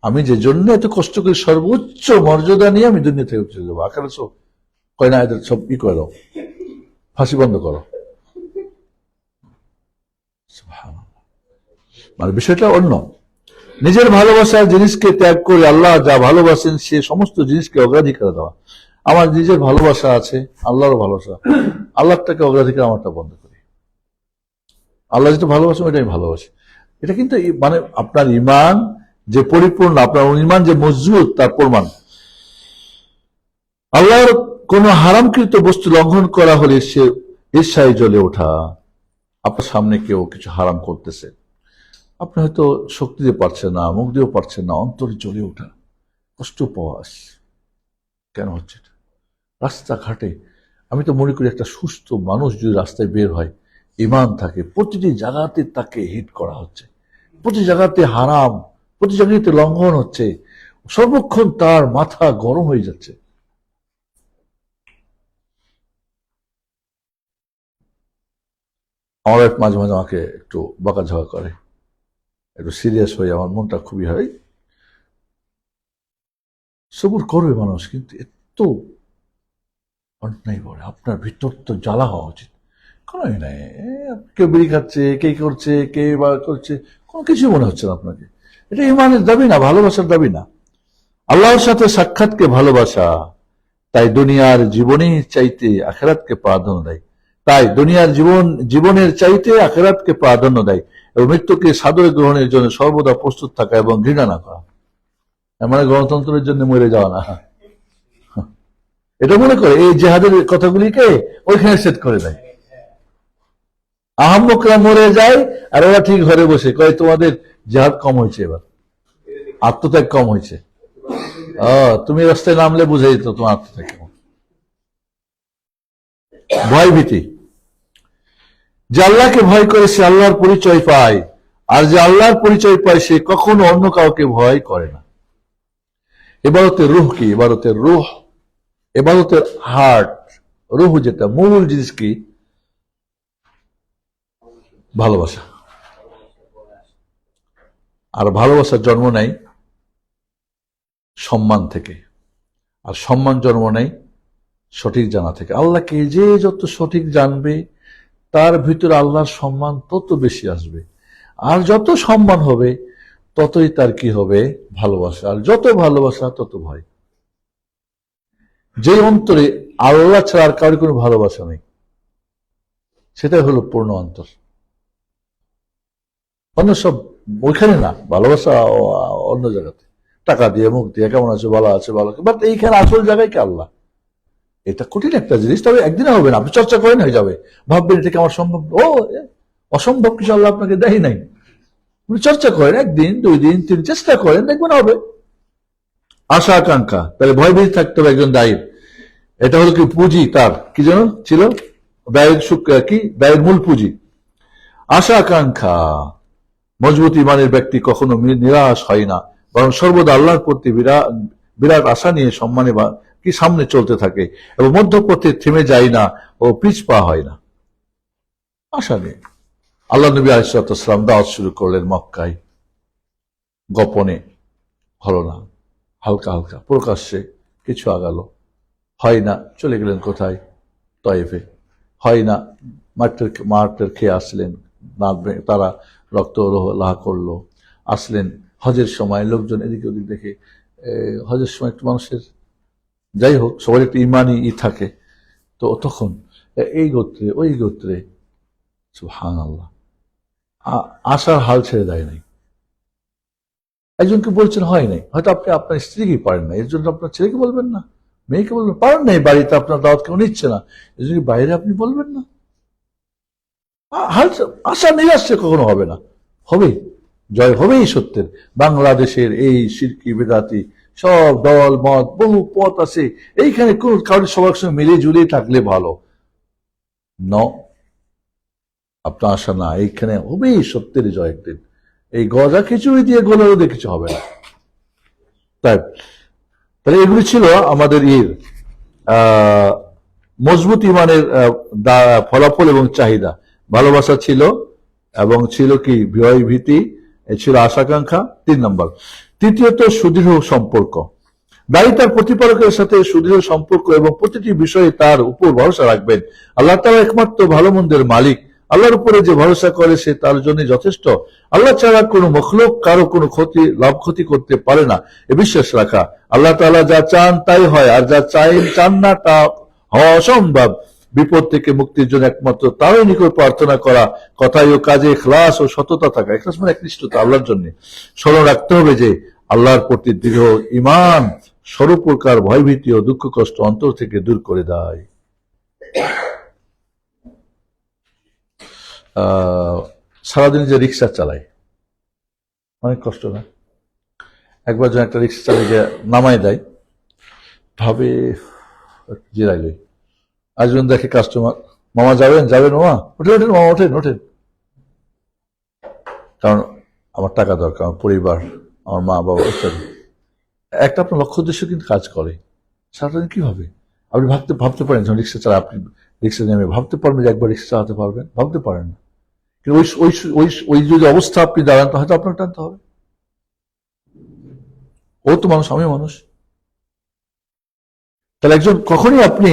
আমি যে জন্য এত কষ্ট করি, সর্বোচ্চ মর্যাদা নিয়ে আমি দুনিয়া থেকে চলে যাবো, আকারে সব কয় না, এদের সব ই করে দাও, ফাঁসি বন্ধ করো। মানে বিষয়টা অন্য। নিজের ভালোবাসার জিনিসকে ত্যাগ করে আল্লাহ যা ভালোবাসেন সে সমস্ত জিনিসকে অগ্রাধিকার দেওয়া। আমার নিজের ভালোবাসা আছে, আল্লাহরও ভালোবাসা, আল্লাহটাকে অগ্রাধিকার আমারটা বন্ধ করি। আল্লাহ যেটা ভালোবাসেন ওইটা আমি ভালোবাসি। এটা কিন্তু মানে আপনার ইমান যে পরিপূর্ণ, আপনার ইমান যে মজবুত তার প্রমাণ। আল্লাহর কোন হারামকৃত বস্তু লঙ্ঘন করা হলে সে ঈর্ষায় জ্বলে ওঠা। আপনার সামনে কেউ কিছু হারাম করতেছে, আপনি হয়তো শক্তি দিয়ে পারছেন না, মুখ দিয়েও পারছেন না, অন্তরে জ্বলে ওঠা, কষ্ট পাওয়া। কেন হচ্ছে এটা? রাস্তাঘাটে আমি তো মনে করি একটা সুস্থ মানুষ যদি রাস্তায় বের হয়, ইমান থাকে, প্রতিটি জায়গাতে তাকে হিট করা হচ্ছে, প্রতি জায়গাতে হারাম, প্রতি জায়গাতে লঙ্ঘন হচ্ছে, সর্বক্ষণ তার মাথা গরম হয়ে যাচ্ছে। আমার মাঝে মাঝে আমাকে একটু বকাঝকা করে, একটু সিরিয়াস হয়ে আমার মনটা খুবই হয়। সবুর করবে মানুষ, কিন্তু এত অন্যায় করে আপনার ভিতর তো জ্বালা হওয়া উচিত। কোনো নাই, কেউ বিড়ি খাচ্ছে, কে করছে, কে বা করছে, কোনো কিছু মনে হচ্ছে না আপনাকে। এটা ইমানের দাবি না, ভালোবাসার দাবি না। আল্লাহর সাথে সাক্ষাৎকে ভালোবাসা, তাই দুনিয়ার জীবনের চাইতে আখেরাতকে প্রাধান্য দেয়। তাই দুনিয়ার জীবনের চাইতে আখেরাতকে প্রাধান্য দেয় এবং মৃত্যুকে সাদরে গ্রহণের জন্য সর্বদা প্রস্তুত থাকা এবং ঘৃণা না করা। মানে গণতন্ত্রের জন্য মরে যাওয়া না, এটা মনে করে এই জেহাদের কথাগুলিকে ওইখানে সেট করে দেয়। আহম্মকরা মরে যায় আর ওরা ঠিক ঘরে বসে কয় তোমাদের জেহাদ কম হয়েছে, এবার আত্মত্যাগ কম হয়েছে। তুমি রাস্তায় নামলে বুঝে যেত তোমার আত্মত্যাগ কেমন। ভয় ভীতি, যে আল্লাহকে ভয় করে সে আল্লাহর পরিচয় পায়, আর যে আল্লাহর পরিচয় পায় সে কখনো অন্য কাউকে ভয় করে না। এবারতের রুহ কি? এবারতের রুহ, এবারতের হার্ট, রুহ যেটা মূল জিনিস কি? ভালোবাসা। আর ভালোবাসার জন্ম নেয় সম্মান থেকে, আর সম্মান জন্ম নেয় সঠিক জানা থেকে। আল্লাহকে যে যত সঠিক জানবে তার ভিতরে আল্লাহর সম্মান তত বেশি আসবে, আর যত সম্মান হবে ততই তার কি হবে? ভালোবাসা। আর যত ভালোবাসা তত ভয়। যে অন্তরে আল্লাহ ছাড়া আর কারোর কোনো ভালোবাসা নেই, সেটাই হলো পূর্ণ অন্তর। অন্য সব ওইখানে না, ভালোবাসা অন্য জায়গাতে, টাকা দিয়ে মুখ দিয়ে কেমন আছে, ভালো আছে, ভালো, বাট এইখানে আসল জায়গায় কি আল্লাহ। এটা কঠিন একটা জিনিস, তবে একদিনে হবে না, আপনি চর্চা করেন হয়ে যাবে। ভাববেন এটা কি আমার সম্ভব? অসম্ভব কিছু আল্লাহ আপনাকে দেয় নাই। আপনি চর্চা করেন, একদিন, 2 দিন, 3, চেষ্টা করেন, দেখবেন হবে। আশা আকাঙ্ক্ষা, তাহলে ভয় ভীতি থাকতে হবে একজন দায়ীর। এটা হলো কি পুঁজি, তার কি যেন ছিল, ব্যয়ের মূল পুঁজি। আশা আকাঙ্ক্ষা, মজবুত ইমানের ব্যক্তি কখনো নিরাশ হয় না, বরং সর্বদা আল্লাহর প্রতি বিরাট আশা নিয়ে সম্মানে কি সামনে চলতে থাকে, এবং মধ্যপথে থেমে যায় না ও পিছপা হয় না। আশা নিয়ে আল্লাহ নবী আলাইহিস সালাম দাওয়াত শুরু করলেন মক্কায়, গোপনে হলো না, হালকা হালকা, প্রকাশ্যে কিছু আগালো, হয় না, চলে গেলেন কোথায়? তয়েফে। হয় না, মাঠের খেয়ে আসলেন, তারা রক্ত লাহা করলো, আসলেন। হজের সময় লোকজন এদিকে ওদিক দেখে, হজের সময় একটু মানুষের, যাই হোক, সবার একটু ইমানি থাকে, তো তখন এই গোত্রে ওই গোত্রে, সুবহানাল্লাহ, আশার হাল ছেড়ে দেয় নাই। একজনকে বলছেন হয় নাই, হয়তো আপনি আপনার স্ত্রীকে পারেন না, এর জন্য আপনার ছেলেকে বলবেন না, মেয়েকে বলবেন, পারেন নাই, বাড়িতে আপনার দাওয়াত কেউ নিচ্ছে না, এর জন্য বাইরে আপনি বলবেন না। আশা নিরাশে কখনো হবে না, হবে, জয় হবেই সত্যের। বাংলাদেশের এই শিরকি বেদাতি সব দল মত বহু পথ আছে, এইখানে কোন কারোর সবার সঙ্গে মিলে ঝুলিয়ে থাকলে ভালো ন, আপনার আশা না, এইখানে হবেই সত্যের জয় একদিন। এই গজা খিচুড়ি দিয়ে গোলেরও দিয়ে কিছু হবে না। তাহলে এগুলি ছিল আমাদের মজবুত ইমানের ফলাফল এবং চাহিদা। ভালোবাসা ছিল, এবং ছিল কি ভয় ভীতি, ছিল আশাকাঙ্ক্ষা। 3 নম্বর। তৃতীয়ত সুদৃঢ় সম্পর্ক। দায়ী তার প্রতিপালকের সাথে সুদৃঢ় সম্পর্ক এবং প্রতিটি বিষয়ে তার উপর ভরসা রাখবেন। আল্লাহ তাআলা একমাত্র ভালো মন্দের মালিক। আল্লাহর উপরে যে ভরসা করে সে তার জন্য যথেষ্ট। আল্লাহ ছাড়া কোনো মখলুক কারো কোনো লাভ ক্ষতি করতে পারে না, এ বিশ্বাস রাখা। আল্লাহ তাআলা যা চান তাই হয়, আর যা চান না তা হওয়া অসম্ভব। বিপদ থেকে মুক্তির জন্য একমাত্র তারই নিকট প্রার্থনা করা, কথায় ও কাজে ইখলাস ও সততা থাকা। ইখলাস মানে একনিষ্ঠতা আল্লাহর জন্য। স্মরণ রাখতে হবে যে আল্লাহর প্রতি দৃঢ় ঈমান সর্বপ্রকার ভয়ভীতি ও দুঃখ কষ্ট অন্তর থেকে দূর করে দেয়। সারাদিন যে রিক্সা চালায়, অনেক কষ্ট না? একবার যখন একটা রিক্সা চালিয়ে যে নামাই দেয়, ভাবে জিরাইলই, আসবেন, দেখে কাস্টমার, মামা যাবেন মামা, ওঠেন মামা, ওঠেন, কারণ আমার টাকা দরকার, আমার পরিবার, আমার মা বাবা ইত্যাদি। একটা আপনার লক্ষ্য উদ্দেশ্য কিন্তু কাজ করে। সারাদিন কি হবে আপনি ভাবতে পারেন, যখন রিক্সা চালা, আপনি রিক্সা নেমে ভাবতে পারবেন যে একবার রিক্সা চালাতে পারবেন? ভাবতে পারেন না। কিন্তু ওই যদি অবস্থা আপনি দাঁড়ান, তো হয়তো আপনার টানতে হবে। ও তো মানুষ, আমি মানুষ। তাহলে একজন কখনই আপনি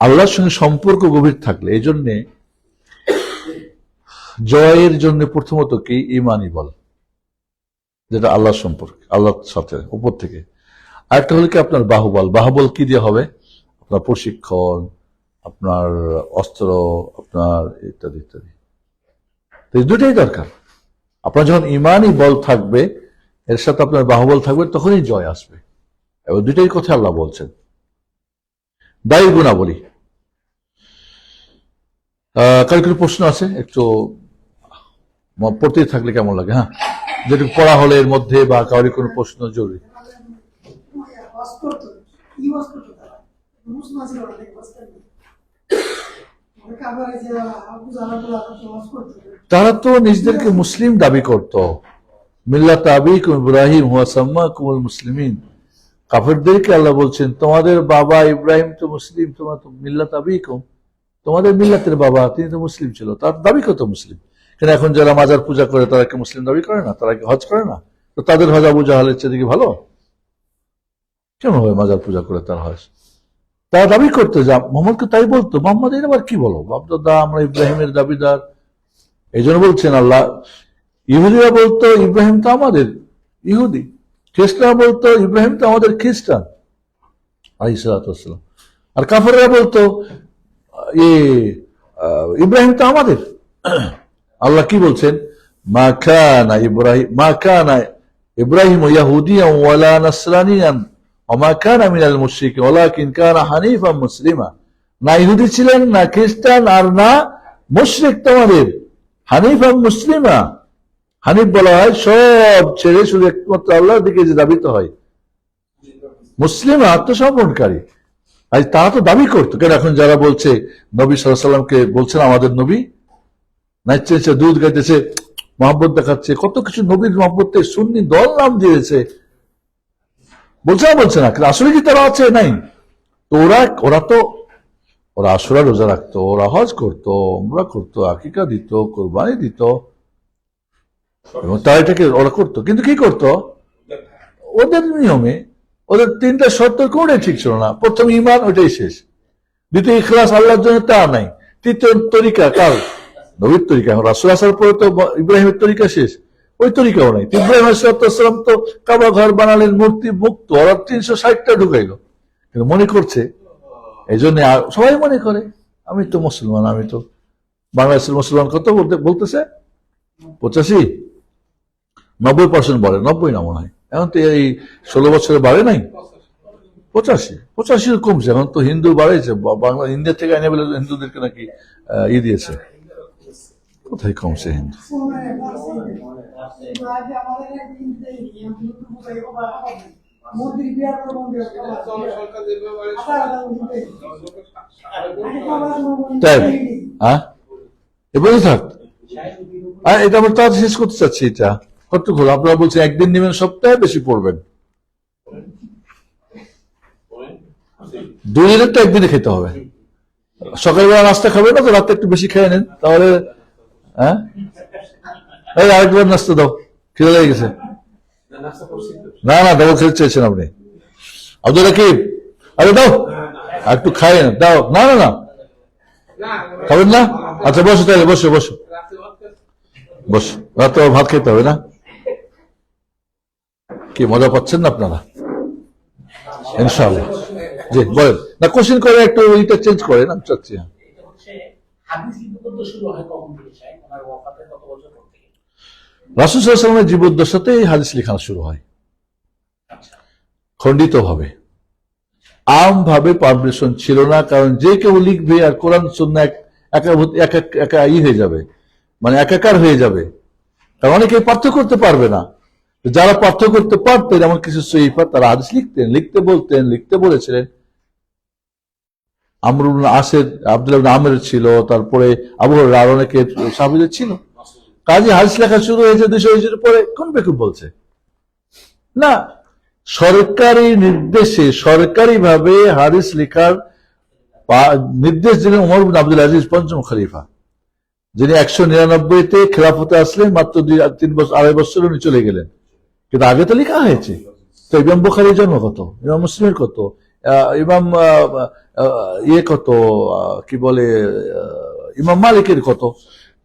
আল্লাহর সঙ্গে সম্পর্ক গভীর থাকলে, এই জন্যে জয়ের জন্য প্রথমত কি ইমানই বল, যেটা আল্লাহর সম্পর্ক, আল্লাহর সাথে উপর থেকে। আরেকটা হলো কি আপনার বাহুবল কি দিয়ে হবে? আপনার প্রশিক্ষণ, আপনার অস্ত্র, আপনার ইত্যাদি ইত্যাদি। এই দুটাই দরকার। আপনার যখন ইমানই বল থাকবে, এর সাথে আপনার বাহুবল থাকবে, তখনই জয় আসবে। এবং দুটাই কথা আল্লাহ বলছেন। দায়ী গুণাবলী। কার কোনো প্রশ্ন আছে? একটু পড়তেই থাকলে কেমন লাগে? হ্যাঁ, যেটুকু পড়া হলে এর মধ্যে, বা কাউরি কোনো প্রশ্ন জরুরি। তারা তো নিজেদেরকে মুসলিম দাবি করত। মিল্লাত আবিকুম ইব্রাহিম হুয়া সাম্মাকুমুল মুসলিমিন। কাফেরদেরকে আল্লাহ বলছেন, তোমাদের বাবা ইব্রাহিম তো মুসলিম, তোমরা তো মিল্লাত আবিকুম, তোমাদের মিল্লাতের বাবা তিনি তো মুসলিম ছিল, তার দাবি করত মুসলিম। কিন্তু এখন যারা মাজার পূজা করে তারা কি মুসলিম দাবি করে না? তারা কি হজ করে না? তো তাদের হজ আবু জাহালের চেয়ে কি ভালো? কেন হবে মাজার পূজা করে তার হজ? তারা দাবি করতো যে মোহাম্মদকে তাই বলতো। মোহাম্মদ এর আবার কি বলো, বাপদাদা আমরা ইব্রাহিমের দাবিদার। এই জন্য বলছেন আল্লাহ, ইহুদিরা বলতো ইব্রাহিম তো আমাদের ইহুদি, খ্রিস্টানরা বলতো ইব্রাহিম তো আমাদের খ্রিস্টান আলাইহিসসালাম, আর কাফেররা বলতো ইব্রাহিম তো আমাদের। আল্লাহ কি বলছেন? মা কানা ইব্রাহিম ইয়াহুদিয়ান ওয়ালা নাসরানিয়ান ওয়া মা কানা মিনাল মুশরিকিন ওয়ালাকিন কানা হানিফান মুসলিমা। না ইহুদি ছিলেন, না খ্রিস্টান, আর না মুশরিক তোমাদের, হানিফান মুসলিমা। হানিফ বলা হয় সব ছেড়ে শুধু একমাত্র আল্লাহর দিকে যে দাবিত হয়, মুসলিমা আত্মসমর্পণকারী। আজ তারা তো দাবি করতো। কেন এখন যারা বলছে নবী সাল্লাল্লাহু আলাইহি ওয়াসাল্লামকে বলছেন আমাদের নবী, নাচছে, দুধ গাইতেছে, মহব্বত দেখাচ্ছে, কত কিছু নবীর মহব্বতে সুন্নি দল নাম দিয়েছে, বলছে না, কিন্তু আসলে কি তারা আছে? নাই। তো ওরা আশুরা রোজা রাখতো, ওরা হজ করতো, উমরা করতো, আকিকা দিত, কোরবানি দিত, এবং তারা এটাকে ওরা করতো। কিন্তু কি করতো? ওদের নিয়মে ওদের তিনটা শর্ত কোনটাই ঠিক ছিল না। প্রথম ঈমান, ওইটাই শেষ। দ্বিতীয় ইখলাস, আল্লাহর জন্য, তা নাই। তৃতীয় তরিকা, কার? নবীর তরিকা। এখন রাসূল আসার পরে তো ইব্রাহিমের তরিকা শেষ, ওই তরিকাও নাই। ইব্রাহিম আলাইহিস সালাম তো কাবা ঘর বানালেন, মূর্তি মুক্ত, ওরা 360টা ঢুকাইলো। কিন্তু মনে করছে, এই জন্য সবাই মনে করে আমি তো মুসলমান, আমি তো বাংলাদেশের মুসলমান। কত বলতেছে? 85-90% বলে, 90 না মনে হয়। এখন তো এই 16 বছরে বাড়ে নাই, 85 কমছে। এখন তো হিন্দু বাড়াইছে, বাংলা ইন্ডিয়া থেকে এনে বলে হিন্দুদেরকে নাকি দিয়েছে। কোথায় কমছে হিন্দু? এবারে থাক, এটা আমরা তার শেষ করতে চাচ্ছি। এটা কতটুকু আপনারা বলছেন একদিন নেবেন, সপ্তাহে বেশি পড়বেন। 2 দিনের তো একদিনে খেতে হবে। সকালবেলা নাস্তা খাবেন না তো, রাতে একটু বেশি খেয়ে নেন, তাহলে আরেকবার নাস্তা দাও, খিদে লেগে গেছে। না ডাবল খেতে চেয়েছেন আপনি, আব্দুল রাকিব, আরে দাও একটু খাই দাও। না খাবেন না? আচ্ছা বসো তাহলে, বসো রাতে ভাত খেতে হবে না? কি মজা পাচ্ছেন না আপনারা? ইনশাআল্লাহ। জি বলেন না, কোশ্চেন করে একটু এইটা চেঞ্জ করেন, আমি চাচ্ছি। রাসূল সাল্লাল্লাহু আলাইহি ওয়াসাল্লামের জীবদ্দশাতে এই হাদিস লেখা শুরু হয়, খণ্ডিত ভাবে। আম ভাবে পাবলিশন ছিল না, কারণ যে কেউ লিখবে আর কোরআন সুন্নাহ একা হয়ে যাবে, মানে একাকার হয়ে যাবে। কারণ অনেকে পার্থক্য করতে পারবে না। যারা পার্থক্য করতে পারতেন, এমন কিছু সহিফা, তারা হাদিস লিখতে বলেছিলেন। আমর ইবনে আসের, আব্দুল্লাহ ইবনে আমর ছিল, তারপরে আবু হুরায়রা, আর অনেকে সাহাবীদের ছিল। কাজী হাদিস লেখা শুরু হয়েছে 200 হিজরি পরে। কোন বেকুব বলছে? না, সরকারি নির্দেশে, সরকারি ভাবে হাদিস লেখার নির্দেশ দিলেন ওমর ইবনে আব্দুল আজিজ, 5ম খলিফা, যিনি 199-তে খেলাফতে আসলেন। মাত্র 2-3 বছর উনি চলে গেলেন, কিন্তু আগে তো লেখা হয়েছে। তো ইমাম বুখারীর জন্ম কত, ইমাম মুসলিমের কত, ইমাম কত, কি বলে, ইমাম মালিকের কত।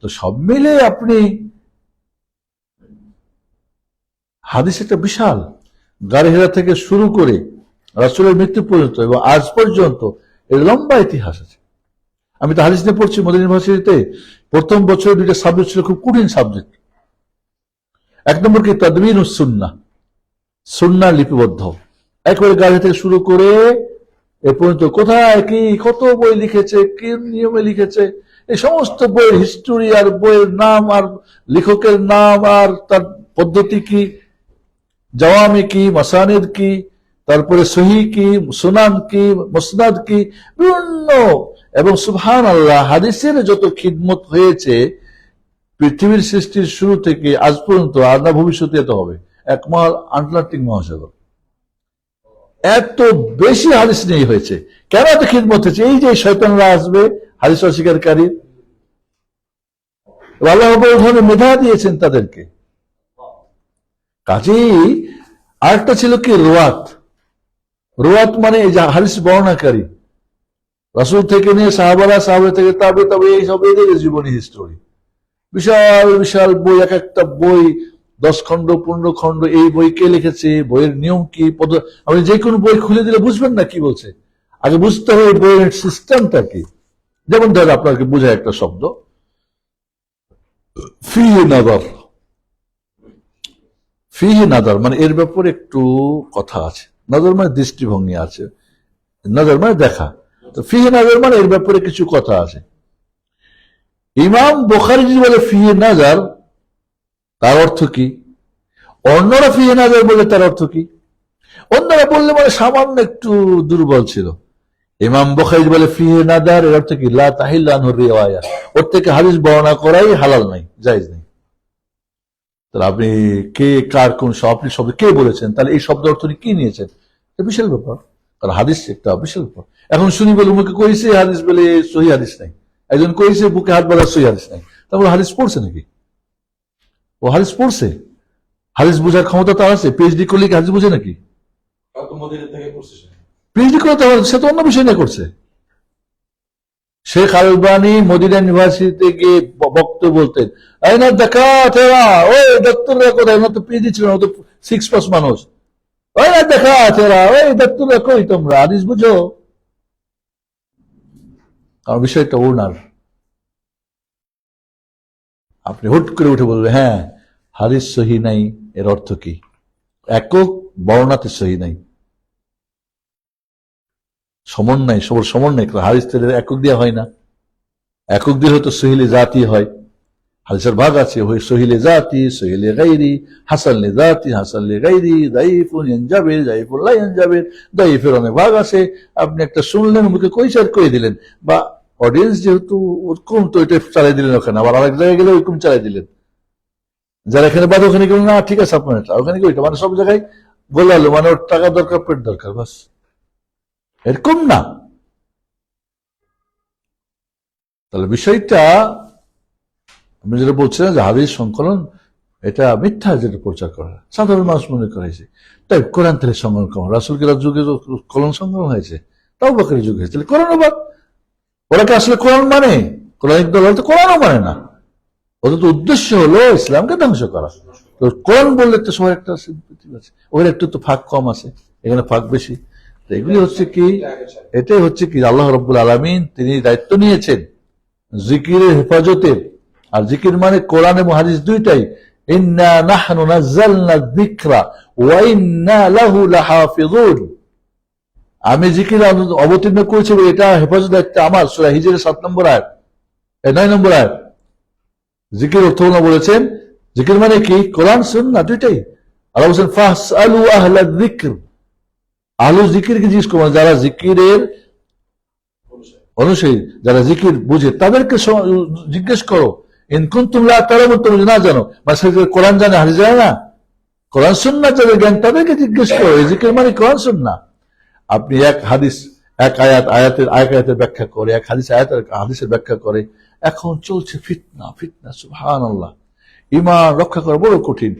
তো সব মিলে আপনি হাদিস একটা বিশাল, গাড়ি হেরা থেকে শুরু করে রাসূলের মৃত্যু পর্যন্ত এবং আজ পর্যন্ত এর লম্বা ইতিহাস আছে। আমি তো হাদিস নিয়ে পড়ছি মদিনা ইউনিভার্সিটিতে। প্রথম বছরে 2টা সাবজেক্ট ছিল, খুব কঠিন সাবজেক্ট। 1 নম্বর কি তাদবিনুস সুন্নাহ, সুন্নাহ লিপিবদ্ধ, একবারে গাড়ি থেকে শুরু করে এ পর্যন্ত কোথায় কি কত বই লিখেছে, কি নিয়মে লিখেছে, এই সমস্ত বইয়ের হিস্টোরি, আর বইয়ের নাম, আর লেখকের নাম, আর তার পদ্ধতি কি, জাওয়ামি কি, মাসানিদ কি, তারপরে সহিহ কি, সুনান কি, মুসনাদ কি, বিভিন্ন। এবং সুবহানাল্লাহ, হাদিসের যত খিদমত হয়েছে পৃথিবীর সৃষ্টির শুরু থেকে আজ পর্যন্ত, আর না ভবিষ্যতে এত হবে, এক আটলান্টিক মহাসাগর, এত বেশি হাদিস নিয়ে হয়েছে। কেন এত খিদমত হয়েছে? এই যে শয়তানরা আসবে হাদিস অস্বীকারী, আল্লাহ বড় ধরনের মেধা দিয়েছেন তাদেরকে। কাজেই আরেকটা ছিল কি রোয়াত। রোয়াত মানে এই যে হাদিস বর্ণনাকারী, রাসূল থেকে নিয়ে সাহাবারা, সাহাবা থেকে তাবে, তবে এই সব এদের জীবনী হিস্টোরি, বিশাল বিশাল বই, এক একটা বই 10 খণ্ড 15 খণ্ড। এই বই কে লিখেছে, বইয়ের নিয়ম কি, আপনি যে কোনো বই খুলে দিলে বুঝবেন না কি বলছে। আগে বুঝতে হবে বইয়ের সিস্টেমটা কি। যেমন ধর আপনাকে বোঝায় একটা শব্দ ফিহি নাদার। ফিহি নাদার মানে এর ব্যাপারে একটু কথা আছে। নাদার মানে দৃষ্টিভঙ্গি আছে, নাদার মানে দেখা। তো ফিহি নাদার মানে এর ব্যাপারে কিছু কথা আছে। ইমাম বুখারী যদি বলে ফিহি নাজার, তার অর্থ কি? অন্যরা ফিহি নাজার বলে তার অর্থ কি? অন্যরা বললে মানে সামান্য একটু দুর্বল ছিল। ইমাম বুখারী বলে ফিহি নাজার, এর অর্থ কি? লা তাহিল্লু আনহু রিওয়ায়া, ওর থেকে হাদিস বর্ণনা করাই হালাল নাই, জায়েজ নাই। তাহলে আপনি কে, কার, কোন আপনি শব্দ কে বলেছেন, তাহলে এই শব্দ অর্থ কি নিয়েছেন, এটা বিশাল ব্যাপার। কারণ হাদিস একটা বিশাল ব্যাপার। এখন শুনি বলে মুখে কইছে হাদিস বলে সহি হাদিস নাই, একজন কইছে বুকে হাত বাঁধার সহি হাদিস নাই, তারপর হাদিস পড়ছে নাকি? ও হাদিস পড়ছে, হাদিস বোঝার ক্ষমতা তার আছে? পিএইচডি করলে কি হাদিস বোঝে নাকি? পিএইচডি করে তো সে তো অন্য বিষয় নিয়ে করছে। শেখ আলবানী মদিনা ইউনিভার্সিটিতে গিয়ে বক্তব্য বলতেন, আইনা দেখা তেরা, ওই ডাক্তাররা কোথায়? ওনার তো পিএইচডি ছিল না, ও তো 6 পাস মানুষ। ওই না দেখা তেরা, ওই ডাক্তাররা কই তোমরা, হাদিস বুঝো? কারণ বিষয়টা ওনার। আপনি হুট করে উঠে বলবেন হ্যাঁ হাদিস সহি নাই, এর অর্থ কি? একক বর্ণাতে সহি নাই, সমন্বয়, সবর সমন্বয়। হাদিস একক দিয়ে হয় না, একক দিয়ে হয়তো সহিলে জাতি হয়। হাদিসের ভাগ আছে, ওই সহিলে জাতি, সহিলে গাইরি, হাসান লে জাতি, হাসান লে গাইরি, দাইফুন ইয়ানজাবির, দাইফুন লা ইয়ানজাবির, দাইফের অনেক ভাগ আছে। আপনি একটা শুনলেন, মুখে কইসার কই দিলেন, বা অডিয়েন্স যেহেতু ওরকম, তো এটা চালাই দিলেন ওখানে, আবার আরেক জায়গায় গেলে ওইরকম চালাই দিলেন। যারা এখানে বাদ ওখানে গেল না, ঠিক আছে আপনার ওখানে কি ওইটা, মানে সব জায়গায় গোলালো, মানে ওর টাকা দরকার, পেট দরকার, বাস। এরকম না। তাহলে বিষয়টা আপনি যেটা বলছিলেন যে হাদিস সংকলন, এটা মিথ্যা, যেটা প্রচার করা সাধারণ মানুষ মনে করেছে। তাই কোরআন থেকে সংকলন করা, রাসূল কিরার যুগে কলম সংকলন হয়েছে, তাও বকরের যুগে হয়েছে, কোরআন বাদ। ওরা কি আসলে কোরআন মানে? কোরআনিক দল হয়তো কোরআনও মানে না, ওদের তো উদ্দেশ্য হলো ইসলামকে ধ্বংস করা। তো কোরআন বললে তো সবার একটা সিম্পথি আছে, ওর একটু তো ফাঁক কম আছে, এখানে ফাঁক বেশি। তো এগুলি হচ্ছে কি, এটাই হচ্ছে কি আল্লাহ রাব্বুল আলামিন তিনি দায়িত্ব নিয়েছেন জিকিরের হেফাজতের। আর জিকির মানে কোরআন এবং হাদিস দুইটাই। ইন্না নাহনু নাযালনা যিকরা ওয়া ইন্না লাহু লাহাফিযুন। আমি জিকির অবতীর্ণ করেছি, এটা হেফাজত দায়িত্ব আমার। সূরা হিজরের 7 নম্বর আয়াত, 9 নম্বর আয়াত। জিকির অর্থগুলো বলেছেন, জিকির মানে কি? কোরআন সুন্নাহ দুইটাই। আল্লাহ বলেছেন ফাসআলু আহলা যিকর, আহলু যিকিরকে জিজ্ঞেস করো, যারা জিকিরের অনুসারী, যারা জিকির বুঝে তাদেরকে জিজ্ঞেস করো। ইন কুনতুম লা তা'লামুন, তুমি না জানো, মানে কোরআন জানে হাদিস জানে না, কোরআন সুন্নাহ যাদের জ্ঞান তাদেরকে জিজ্ঞেস করো। এই জিকির মানে কোরআন সুন্নাহ। আপনি এক হাদিস, এক আয়াতের ব্যাখ্যা করে, এক হাদিসের ব্যাখ্যা করে। এখন চলছে ফিতনা, ফিতনা, সুবহানাল্লাহ। ঈমান রক্ষা করা বড় কঠিন।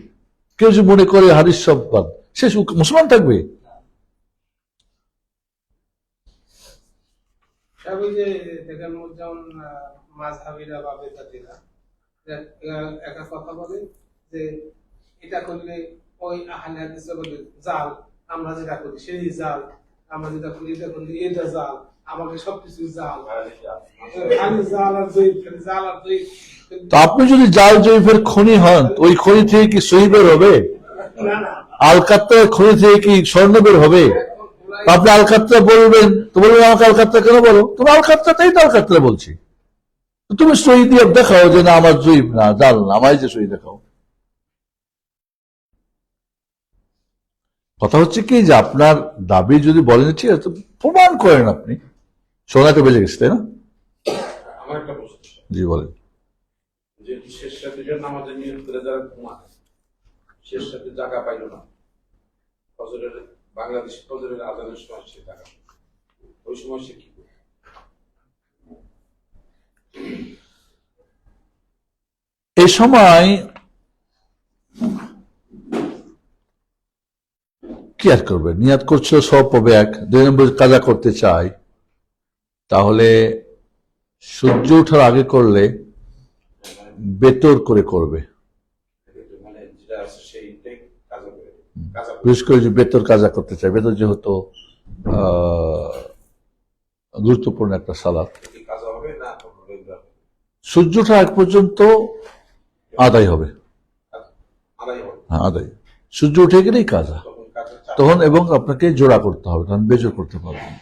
কেউ যদি মনে করে হাদিস সব বাদ, সে মুসলমান থাকবে? একটা কথা বলে যে এটা করলে ওই আহলে হাদিসরা বলে জাল, আমরা যেটা করি সেই জাল, আমরা যেটা করি এটা করলে এটা জাল, আমাকে সবকিছু জাল, খালি জাল আর জয়ীফ, খালি জাল আর জয়ীফ। তো আপনি যদি জাল জয়ীফের খনি হন, ওই খনি থেকে কি সহি বের হবে? আলকাত্তার খনি থেকে কি স্বর্ণ বের হবে? আপনি আলকাত্তা বলবেন, তো বলবেন আমাকে আলকাত্তা কেন বলো? তুমি আলকাত্তাটাই তো আলকাত্তা বলছি, তুমি সহি দিয়ে দেখাও যে না আমার জয়ীফ না, জাল না, আমায় যে সহি দেখাও। কথা হচ্ছে কি যে আপনার দাবি যদি বলেন ঠিক আছে, প্রমাণ করেন আপনি। সোনাতে বেজে গেছে, তাই না? আমার একটা প্রশ্ন, জি বলেন। যে শেষ রাতের নামাজে নিয়ত করে যারা ঘুমায়, শেষ রাতে জায়গা পাইল না, ফজরের বাংলাদেশ ফজরের আজানের সময় সে জায়গা, ওই সময় সে কি করবে? এই সময় কি আর করবে, নিয়াত করছিল সব পাবে এক, 2 নম্বর কাজা করতে চাই, তাহলে সূর্য ওঠার আগে করলে বেতর করে করবে, মানে যেটা আছে সেইটাই কাজা করে কাজা করে। বিশেষ করে যে বেতর কাজা করতে চায়, বেতর যেহেতু গুরুত্বপূর্ণ একটা সালাত, কি কাজা হবে না রেগুলার সূর্য ওঠার আগ পর্যন্ত আদায় হবে, আদায় হবে, হ্যাঁ আদায়, সূর্য উঠে গেলেই কাজা তখন কাজা চাপ তখন, এবং আপনাকে জোড়া করতে হবে, তখন বেজোর করতে পারবেন।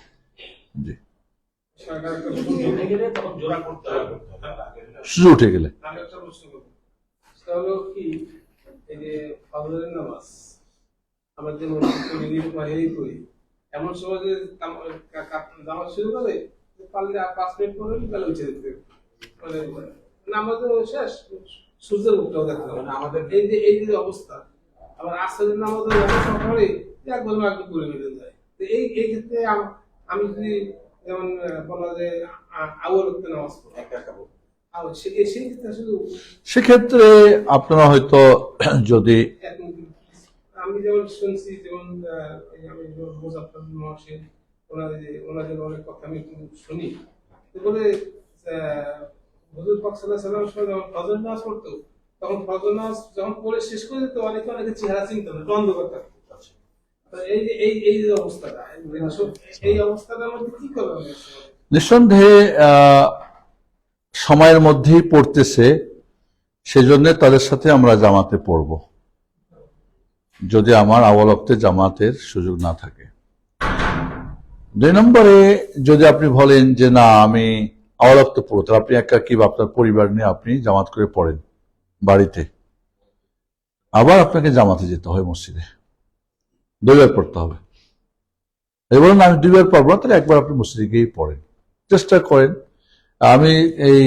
জি, তখন জোড়া করতে হবে। সূর্য উঠে গেলে আমি একটা প্রশ্ন করবো, সেটা হলো কি, এই যে ফজরের নামাজ আমরা যে মসজিদ করি, এমন সময় যে জামাত শুরু করে, পারলে আর 5 মিনিট পরে বেলা উঠে যেতে হবে। মানে নামাজও শেষ, সূর্যের মুখটাও দেখতে হবে না আমাদের। এই যে অবস্থা, আবার আসরের নামাজও এমন সময় পড়ে যে একবার একবার করে বেঁধে যায়। তো এই ক্ষেত্রে আমি যদি যেমন বলা যায় আউয়াল ওয়াক্তে নামাজ পড়ি, একটা খাবো সেই ক্ষেত্রে শুধু সেক্ষেত্রে আপনারা হয়তো যদি আমি যেমন শুনছি, যেমন এই আমি মুজাফফর মহসিন ওনাদের অনেক কথা আমি একটু শুনি, তো বলে হুজুর পাক সাল্লাল্লাহু আলাইহি ওয়াসাল্লাম যখন ফজর নামাজ পড়তো, তখন ফজর নামাজ যখন পড়ে শেষ করে দিত, অনেকে চেহারা চিনতো না, অন্ধকার থাকতো। তো এই যে অবস্থাটা, এই অবস্থাটার মধ্যে কি করবে আমি? নিঃসন্দেহে সময়ের মধ্যেই পড়তেছে, সেজন্য তাদের সাথে আমরা জামাতে পড়ব, যদি আমার আউয়াল ওয়াক্তে জামাতের সুযোগ না থাকে। 2 নম্বরে যদি আপনি বলেন যে না আমি আউয়াল ওয়াক্তে পড়ব, তাহলে আপনি একাকী বা আপনার পরিবার নিয়ে আপনি জামাত করে পড়েন বাড়িতে, আবার আপনাকে জামাতে যেতে হয় মসজিদে, 2 বার পড়তে হবে। এবং আমি 2 বার পড়বো না, তাহলে একবার আপনি মসজিদে গিয়েই পড়েন, চেষ্টা করেন। আমি এই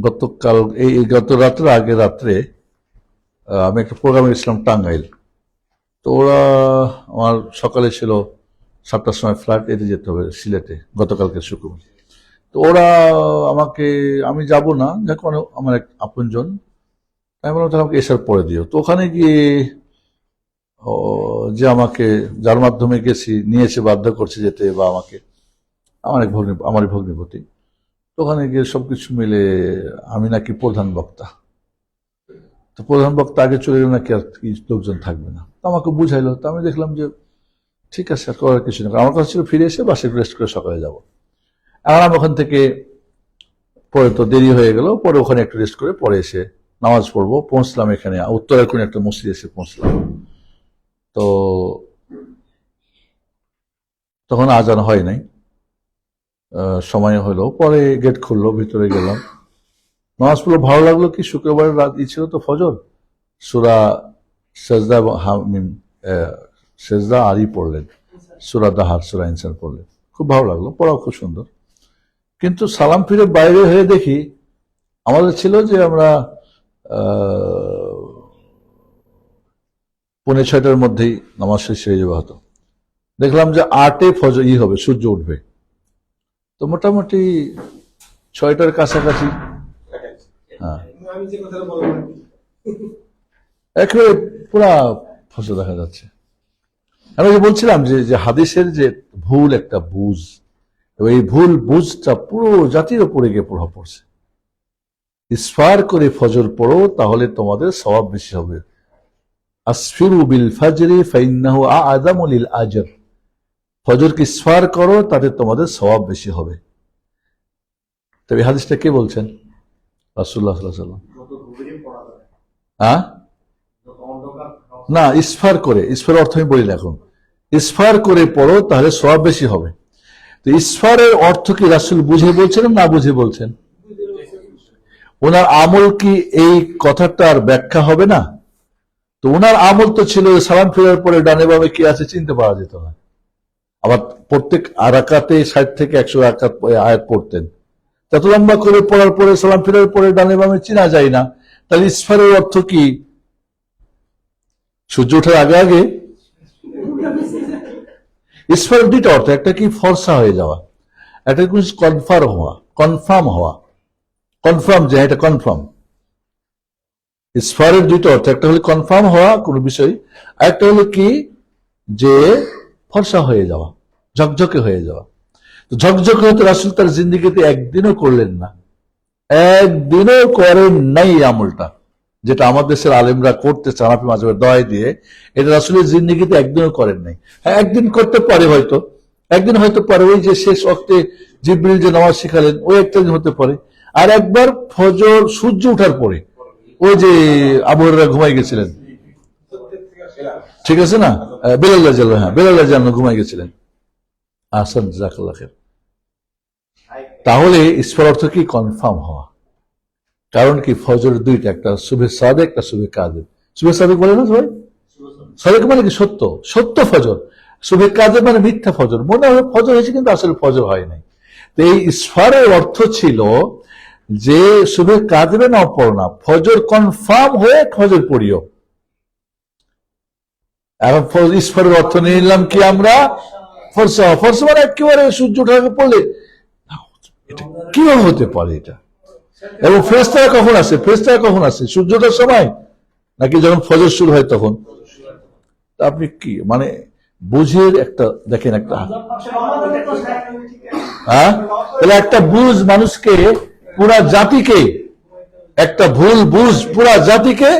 গতকাল এই গত রাত্রে আগে রাত্রে আমি একটা প্রোগ্রামে গেছিলাম টাঙ্গাইল, তো ওরা আমার সকালে ছিল 7টার সময় ফ্লাইট, এতে যেতে হবে সিলেটে, গতকালকে শুক্রবার। তো ওরা আমাকে, আমি যাব না, দেখো আমার এক আপনজন, আমি বললাম তাহলে আমাকে এসার পরে দিও। তো ওখানে গিয়ে যে আমাকে, যার মাধ্যমে গেছি, নিয়েছে, বাধ্য করছে যেতে, বা আমাকে, আমারই ভগ্নিপতি, তো ওখানে গিয়ে সবকিছু মিলে আমি নাকি প্রধান বক্তা, তো প্রধান বক্তা আগে চলে গেলে নাকি আর কি লোকজন থাকবে না, তো আমাকে বুঝাইলো। তো আমি দেখলাম যে ঠিক আছে, আর করার কিছু না, আমার কাছে ছিল ফিরে এসে বাসে রেস্ট করে সকালে যাব। আর আমি ওখান থেকে পরে তো দেরি হয়ে গেল, পরে ওখানে একটু রেস্ট করে পরে এসে নামাজ পড়বো, পৌঁছলাম এখানে উত্তরের কোন একটা মসজিদ এসে পৌঁছলাম। তো তখন আজান হয় নাই, সময় হলো, পরে গেট খুললো, ভিতরে গেলাম, নামাজ পড়লো। ভালো লাগলো কি, শুক্রবারের রাত ছিল তো ফজর, সূরা সেজদা এবং হামিম, সেজদা আরই পড়লেন, সূরা দাহার, সূরা ইনসান পড়লেন, খুব ভালো লাগলো, পড়াও খুব সুন্দর। কিন্তু সালাম ফিরে বাইরে হয়ে দেখি, আমাদের ছিল যে আমরা 5:45 মধ্যেই নামাজ শেষ হয়ে যাওয়া হতো, দেখলাম যে 8-এ ফজর হবে, সূর্য উঠবে। তো মোটামুটি 6টার কাছাকাছি, হ্যাঁ আমি যে কথাটা বললাম, একেবারে পুরা ফসল দেখা যাচ্ছে। আমি যে বলছিলাম যে হাদিসের যে ভুল একটা বুঝ, এবং এই ভুল বুঝটা পুরো জাতির উপরে গিয়ে প্রভাব পড়ছে। ইসফার করে ফজর পড়ো, তাহলে তোমাদের সওয়াব বেশি হবে। আসফিরু বিল ফাজরি ফাইন্নাহু আ'যামু লিল আজর, ফজরকে ইসফার করো, তাতে তোমাদের সওয়াব বেশি হবে। তবে হাদিসটা কে বলছেন? রাসূলুল্লাহ সাল্লাল্লাহু আলাইহি ওয়াসাল্লাম। হ্যাঁ, না, ইসফার করে, ইসফার অর্থ আমি বলি না এখন, ইসফার করে পড়ো তাহলে সওয়াব বেশি হবে। তো ইসফারের অর্থ কি রাসূল বুঝে বলছেন না বুঝে বলছেন? ওনার আমল কি এই কথাটার ব্যাখ্যা হবে না? তো ওনার আমল তো ছিল সালাম ফেরার পরে ডানে বামে কি আছে চিনতে পারা যেত না। আবার প্রত্যেক রাকাতে 60 থেকে 100 রাকাত আয়াত পড়তেন, তত লম্বা করে পড়ার পরে সালাম ফেরার পরে ডানে বামে চেনা যায় না। তাহলে ইসফারের অর্থ কি? সূর্য ওঠার আগে আগে? ইসফারের 2টা অর্থ, একটা কি ফর্সা হয়ে যাওয়া, একটা কনফার্ম হওয়া, কনফার্ম যে এটা কনফার্ম। ইসফারের দুইটা অর্থ, একটা হলো কনফার্ম হওয়া কোনো বিষয়, আর একটা হলো কি যে ফর্সা হয়ে যাওয়া, ঝকঝকে হয়ে যাওয়া। তো ঝকঝকে হতে রাসূল তার জিন্দেগিতে একদিনও করলেন না, একদিনও করেন নাই এই আমলটা, যেটা আমাদের দেশের আলেমরা করতে চান আপনি মাঝে মাঝে দোয়াই দিয়ে, এটা রাসূলের জিন্দেগিতে একদিনও করেন নাই। হ্যাঁ, একদিন করতে পারে হয়তো, একদিন হয়তো পারে, ওই যে শেষ ওয়াক্তে জিবরিল যে নামাজ শিখালেন ওই একটা দিন হতে পারে। আর একবার ফজর সূর্য ওঠার পরে, ওই যে আবু হুরায়রা ঘুমাই গেছিলেন, ঠিক আছে না, বেলাল রাদিয়াল্লাহু, হ্যাঁ বেলাল রাদিয়াল্লাহু ঘুমাই গেছিলেন। আহসান, জাযাকাল্লাহ খাইর। তাহলে ইসফার অর্থ কি? কনফার্ম হওয়া। কারণ কি ফজরের দুইটা, একটা সুবহে সাদেক, একটা সুবহে কাযিব। সুবহে সাদেক বলে না সবাই? সাদেক মানে কি? সত্য, সত্য ফজর। সুবহে কাযিব মানে মিথ্যা ফজর। মনে হয় ফজর হয়েছে কিন্তু আসলে ফজর হয় নাই। তো এই ইসফারের অর্থ ছিল যে সুবহে কাযিবে নাও পড়ো না, ফজর কনফার্ম হয়ে ফজর পড়িও। এখন ইসফারের অর্থ নিয়ে নিলাম কি আমরা? ফরসা। ফরসা মানে একেবারে সূর্য ওঠাকে পড়লে, এটা কিভাবে হতে পারে এটা? এবং ফেরেশতারা কখন আসে? ফেরেশতারা কখন আসে? সূর্যটার সময় নাকি যখন ফজর শুরু হয় তখন? তা আপনি কি মানে বুঝের একটা দেখেন, একটা হ্যাঁ, তাহলে একটা বুঝ মানুষকে, পুরা জাতিকে, একটা ভুল বুঝ পুরা জাতিকে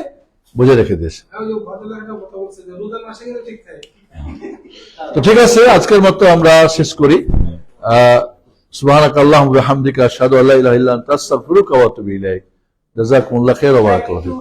বুঝে রেখে দিয়েছে। ওই যে ভদ্রলোক একটা কথা বলছে যে রোজার মাসে গেলে ঠিক থাকে। তো ঠিক আছে, আজকের মতো আমরা শেষ করি। সুবহানাকাল্লাহুম্মা ওয়া বিহামদিকা আশহাদু আল্লা ইলাহা ইল্লা আনতা আস্তাগফিরুকা ওয়া আতুবু ইলাইক। জাযাকুমুল্লাহু খাইরান ওয়া বারাকাতুহু।